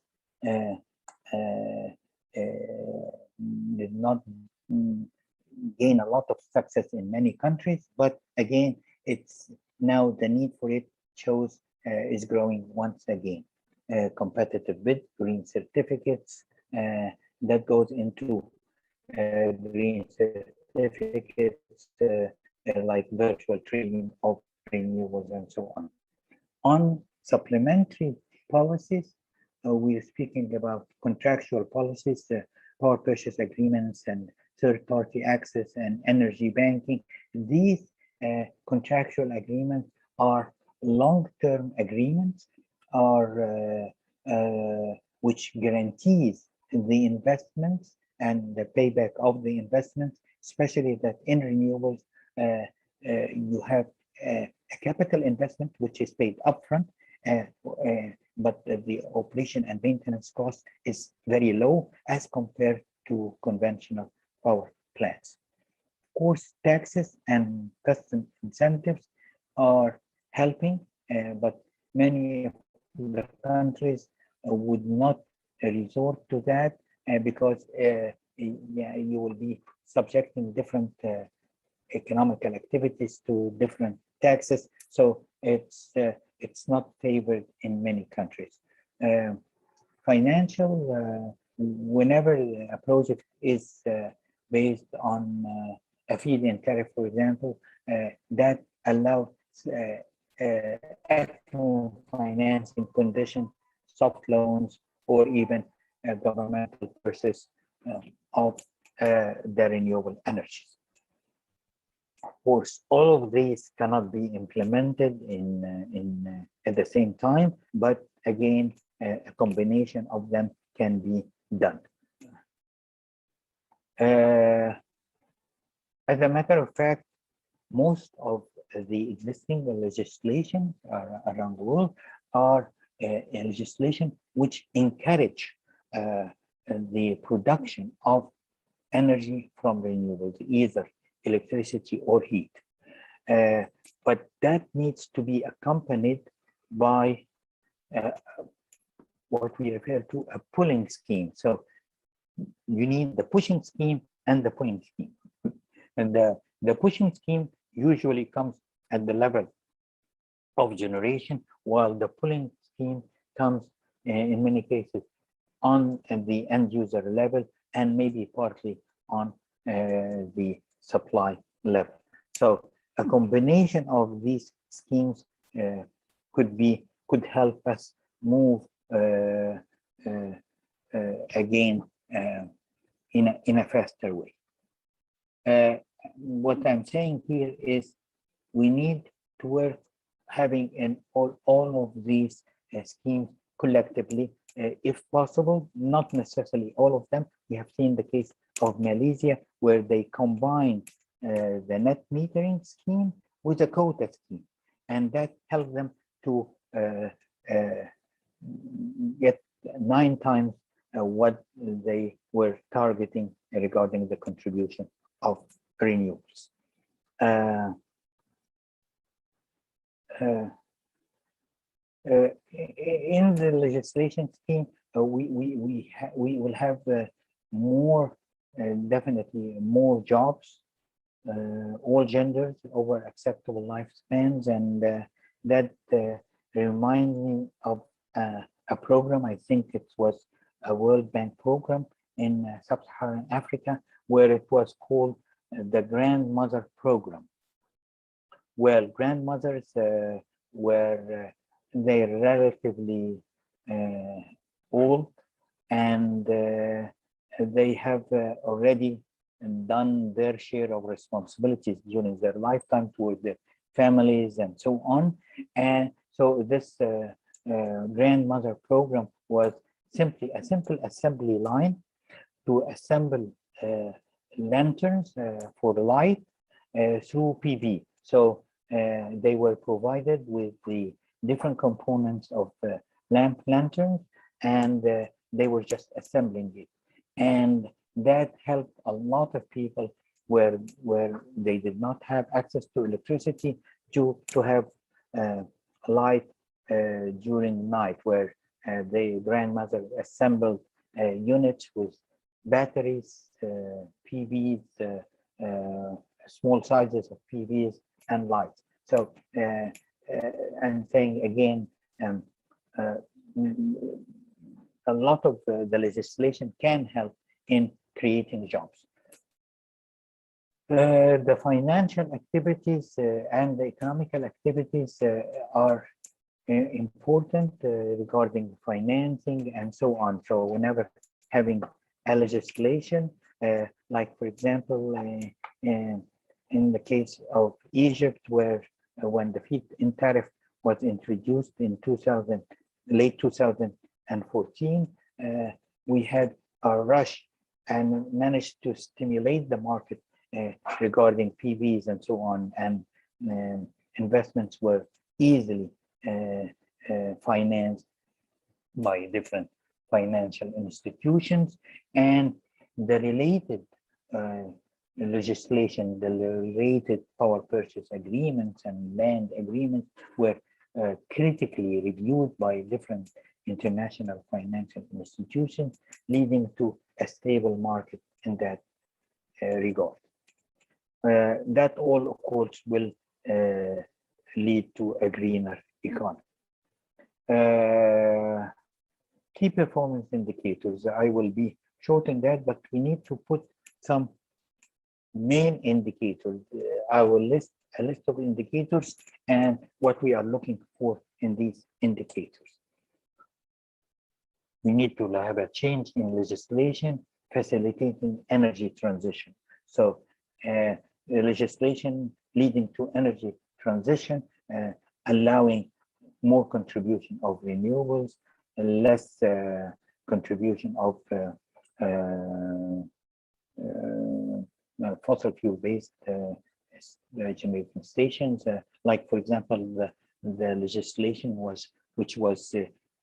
gain a lot of success in many countries, but again, it's now the need for it shows is growing once again. Competitive bid, green certificates, that goes into green certificates like virtual trading of renewables and so on. On supplementary policies, we're speaking about contractual policies, power purchase agreements, and third-party access and energy banking. These contractual agreements are long-term agreements, which guarantees the investments and the payback of the investments, especially that in renewables, you have a capital investment which is paid upfront, but the operation and maintenance cost is very low as compared to conventional power plants. Of course, taxes and custom incentives are helping, but many of the countries would not resort to that because you will be subjecting different economical activities to different taxes. So it's not favored in many countries. Financial, whenever a project is based on a feed-in tariff, for example, that allows actual financing conditions, soft loans, or even governmental purchase of the renewable energies. Of course, all of these cannot be implemented at the same time, but again, a combination of them can be done. As a matter of fact, most of the existing legislation around the world are legislation which encourage the production of energy from renewables, either electricity or heat. But that needs to be accompanied by what we refer to a pulling scheme. So you need the pushing scheme and the pulling scheme. And the pushing scheme usually comes at the level of generation, while the pulling scheme comes in many cases on the end user level and maybe partly on the supply level. So a combination of these schemes could help us move again in a faster way. What I'm saying here is we need to work having all of these schemes collectively, if possible, not necessarily all of them. We have seen the case of Malaysia, where they combined the net metering scheme with a quota scheme, and that helped them to get 9 times what they were targeting regarding the contribution of renewables. In the legislation scheme, we will have more, definitely more jobs, all genders over acceptable lifespans, and that reminds me of a program. I think it was a World Bank program in Sub-Saharan Africa, where it was called the Grandmother Program. Well, grandmothers were they're relatively old, and they have already done their share of responsibilities during their lifetime toward their families and so on. And so this grandmother program was simply a simple assembly line to assemble lanterns for light through PV. So they were provided with the different components of lanterns, and they were just assembling it. And that helped a lot of people where they did not have access to electricity to have light during night, where the grandmother assembled units with batteries, PVs, small sizes of PVs and lights. So I'm saying again, a lot of the legislation can help in creating jobs. The financial activities and the economical activities are important regarding financing and so on. So whenever having a legislation, like for example, in the case of Egypt, where when the feed-in tariff was introduced in late 2014, we had a rush and managed to stimulate the market regarding PVs and so on, and investments were easily financed by different financial institutions, and the related legislation, the related power purchase agreements and land agreements were critically reviewed by different international financial institutions, leading to a stable market in that regard. That all, of course, will lead to a greener economy. Key performance indicators. I will be short in that, but we need to put some main indicators. I will list a list of indicators and what we are looking for in these indicators. We need to have a change in legislation facilitating energy transition. So legislation leading to energy transition, allowing more contribution of renewables, less contribution of fossil fuel-based generating stations. Like, for example, the legislation which was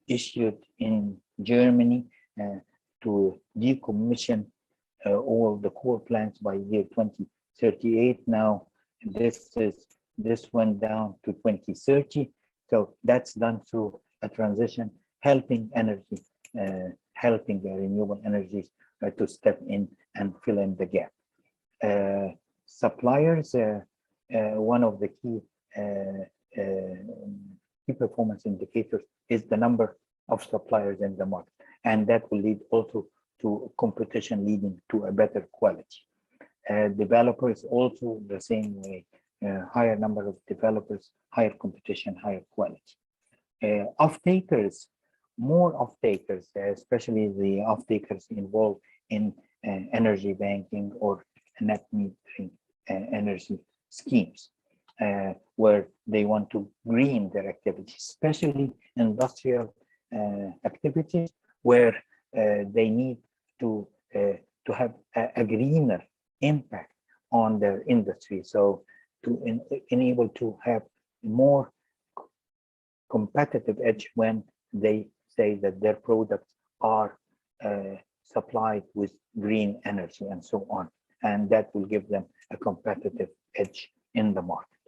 issued in Germany to decommission all the coal plants by year 2038. Now this went down to 2030. So that's done through a transition, helping helping the renewable energies to step in and fill in the gap. Suppliers, one of the key performance indicators is the number of suppliers in the market, and that will lead also to competition leading to a better quality. Developers also the same way, higher number of developers, higher competition, higher quality. Off-takers, more off-takers, especially the off-takers involved in energy banking or net metering energy schemes, where they want to green their activities, especially industrial activities, where they need to have a greener impact on their industry. So to enable to have more competitive edge when they say that their products are supplied with green energy and so on, and that will give them a competitive edge in the market.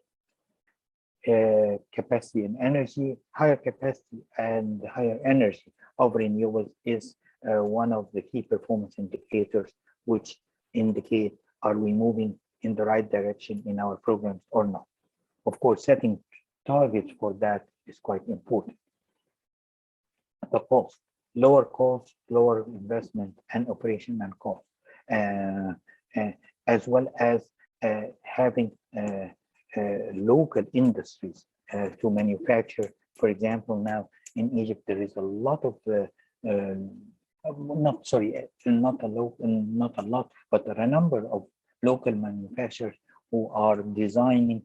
Capacity and energy, higher capacity and higher energy of renewables is one of the key performance indicators which indicate, are we moving in the right direction in our programs or not? Of course, setting targets for that is quite important. The cost, lower cost, lower investment and operation and cost, as well as having local industries to manufacture. For example, now in Egypt there is a lot of not a lot, but there are a number of local manufacturers who are designing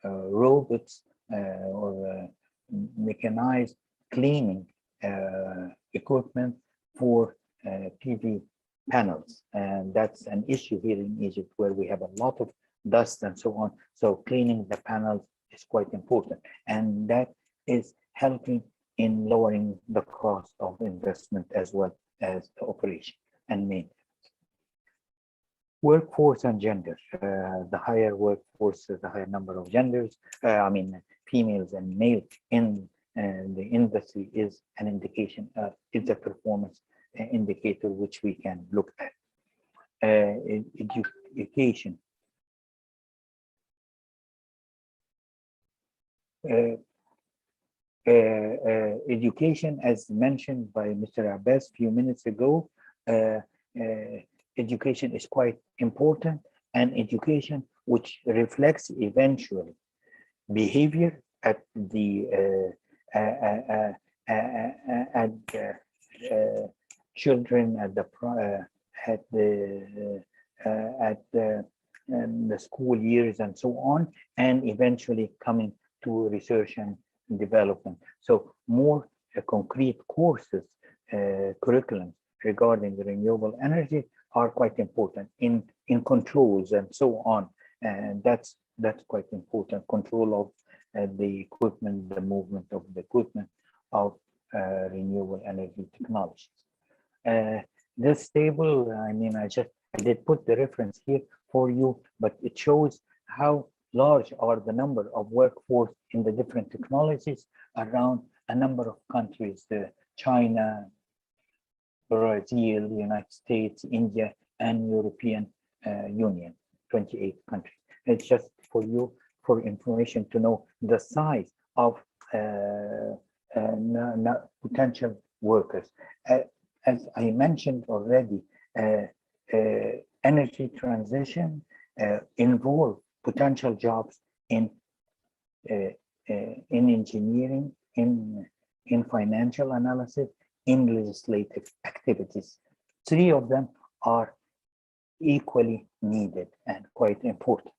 robots or mechanized cleaning equipment for PV panels, and that's an issue here in Egypt where we have a lot of dust and so on. So cleaning the panels is quite important, and that is helping in lowering the cost of investment as well as the operation and maintenance. Workforce and gender. The higher workforce, the higher number of genders, females and male in the industry is an indication, it's a performance indicator which we can look at. Education. Education, as mentioned by Mr. Abbas a few minutes ago, education is quite important, and education which reflects eventually behavior at the children at the school years and so on, and eventually coming to research and development. So more concrete courses, curriculum regarding the renewable energy are quite important in controls and so on, and that's quite important. Control of the equipment, the movement of the equipment of renewable energy technologies. This table, I did put the reference here for you, but it shows how large are the number of workforce in the different technologies around a number of countries: China, Brazil, United States, India, and European Union, 28 countries. It's just for you, for information to know the size of potential workers. As I mentioned already, energy transition involve potential jobs in engineering, in financial analysis, in legislative activities. Three of them are equally needed and quite important.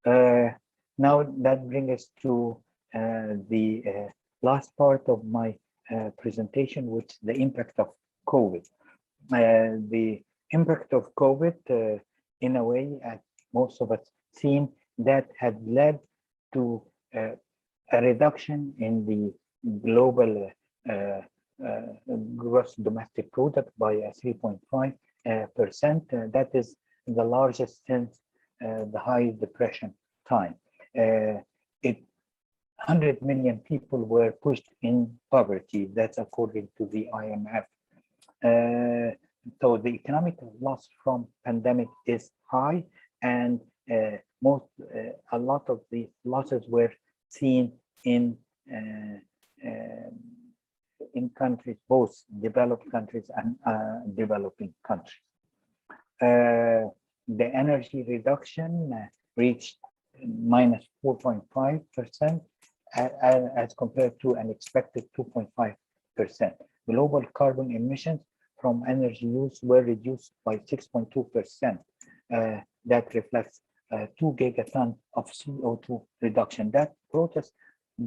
Now that brings us to the last part of my presentation, which is the impact of COVID. The impact of COVID in a way, as most of us seen, that had led to a reduction in the global gross domestic product by 3.5%. That is the largest since the high depression time. 100 million people were pushed in poverty. That's according to the IMF. So the economic loss from pandemic is high, and a lot of the losses were seen in countries, both developed countries and developing countries. The energy reduction reached minus 4.5% as compared to an expected 2.5%. Global carbon emissions from energy use were reduced by 6.2%. That reflects 2 gigaton of CO2 reduction. That brought us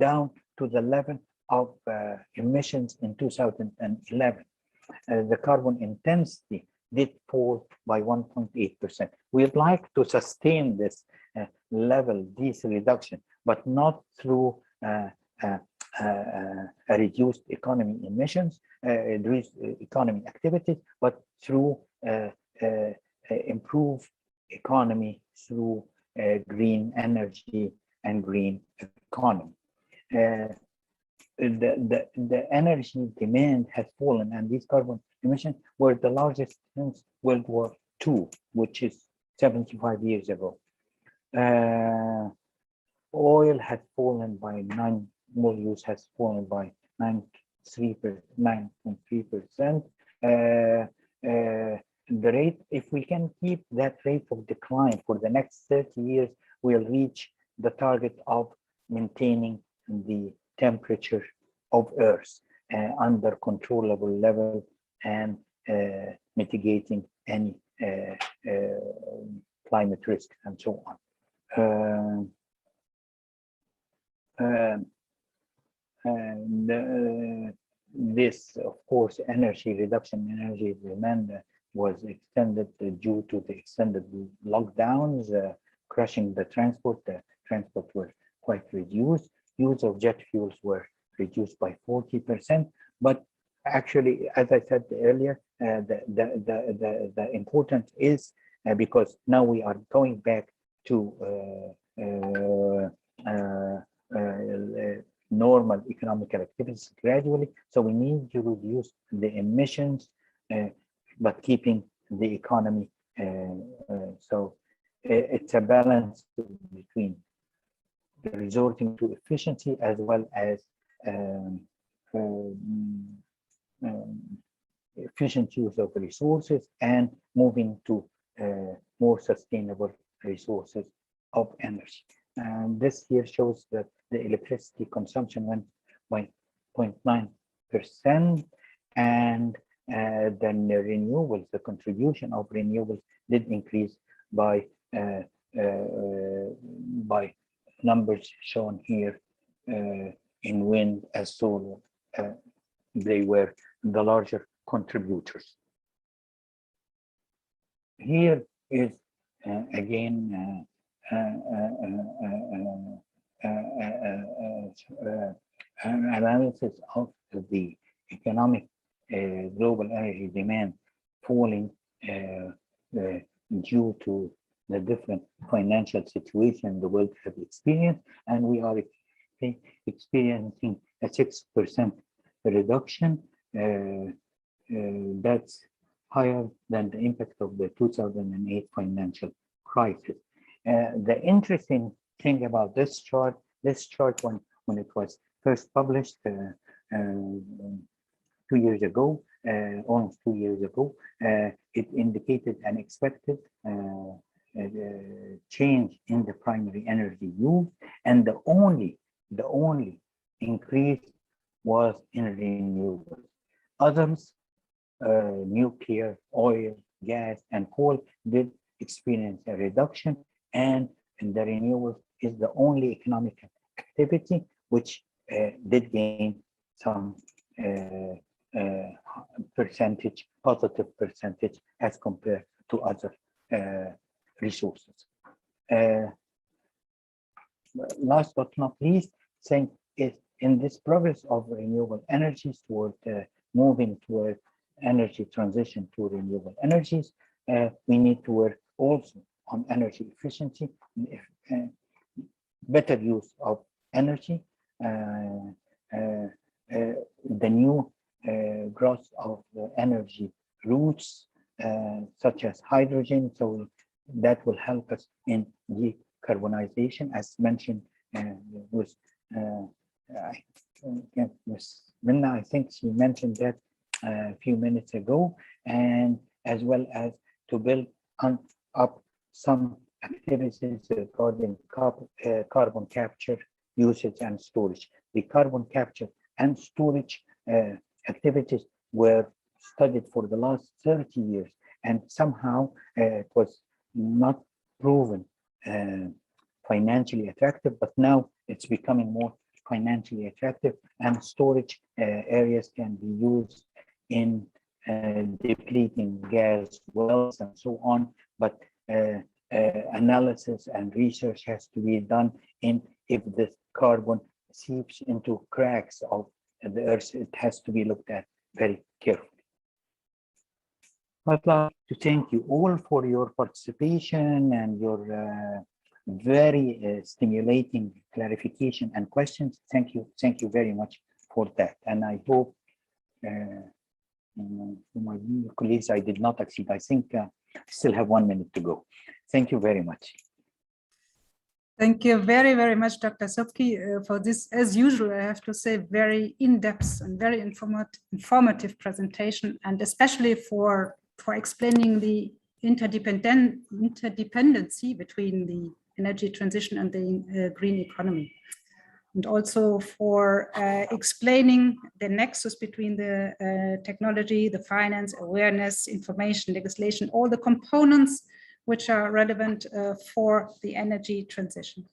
down to the level of emissions in 2011. The carbon intensity did fall by 1.8%. We'd like to sustain this level, this reduction, but not through a reduced economy emissions, reduced economy activities, but through improved economy through green energy and green economy. The energy demand has fallen, and these carbon emissions were the largest since World War II, which is 75 years ago. Oil has fallen by more use has fallen by 9.3%. The rate, if we can keep that rate of decline for the next 30 years, we'll reach the target of maintaining the temperature of Earth under controllable level and mitigating any climate risk and so on. This, of course, energy reduction, energy demand was extended due to the extended lockdowns, crushing the transport. The transport were quite reduced. Use of jet fuels were reduced by 40%. But actually, as I said earlier, the importance is because now we are going back to normal economical activities gradually. So we need to reduce the emissions, but keeping the economy. So it's a balance between resorting to efficiency as well as efficient use of resources and moving to more sustainable resources of energy. And this here shows that the electricity consumption went by 0.9%, and then the renewables, the contribution of renewables did increase by numbers shown here in wind as solar. They were the larger contributors. Here is again an analysis of the economic global energy demand falling due to the different financial situation the world has experienced, and we are experiencing a 6% reduction. That's higher than the impact of the 2008 financial crisis. The interesting thing about this chart when it was first published 2 years ago, almost 2 years ago, it indicated an expected change in the primary energy use, and the only increase was in renewables. Others, nuclear, oil, gas, and coal did experience a reduction, and the renewables is the only economic activity which did gain some positive percentage as compared to other resources. Last but not least, saying is in this progress of renewable energies toward moving toward energy transition to renewable energies, we need to work also on energy efficiency, better use of energy, the new growth of energy routes, such as hydrogen, so that will help us in decarbonization, as mentioned with MENA. I think she mentioned that a few minutes ago, and as well as to build up some activities regarding carbon capture, usage, and storage. The carbon capture and storage activities were studied for the last 30 years, and somehow it was not proven financially attractive, but now it's becoming more financially attractive, and storage areas can be used in depleting gas wells and so on, but analysis and research has to be done in if this carbon seeps into cracks of the earth. It has to be looked at very carefully. I'd like to thank you all for your participation and your very stimulating clarification and questions. Thank you very much for that. And I hope my colleagues, I did not exceed. I think I still have 1 minute to go. Thank you very much. Thank you very, very much, Dr. Elsobki, for this, as usual, I have to say, very in-depth and very informative presentation, and especially for explaining the interdependency between the energy transition and the green economy, and also for explaining the nexus between the technology, the finance, awareness, information, legislation, all the components which are relevant for the energy transition.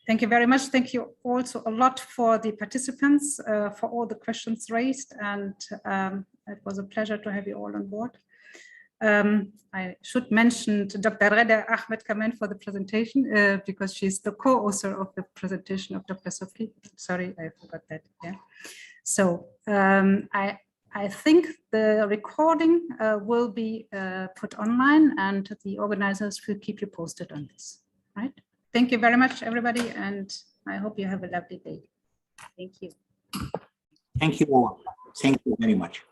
Thank you very much. Thank you also a lot for the participants, for all the questions raised, and it was a pleasure to have you all on board. I should mention to Dr. Reda Ahmed Kamen for the presentation because she's the co-author of the presentation of Dr. Elsobki. Sorry, I forgot that. Yeah. So I think the recording will be put online, and the organizers will keep you posted on this. Right? Thank you very much, everybody, and I hope you have a lovely day. Thank you. Thank you all. Thank you very much.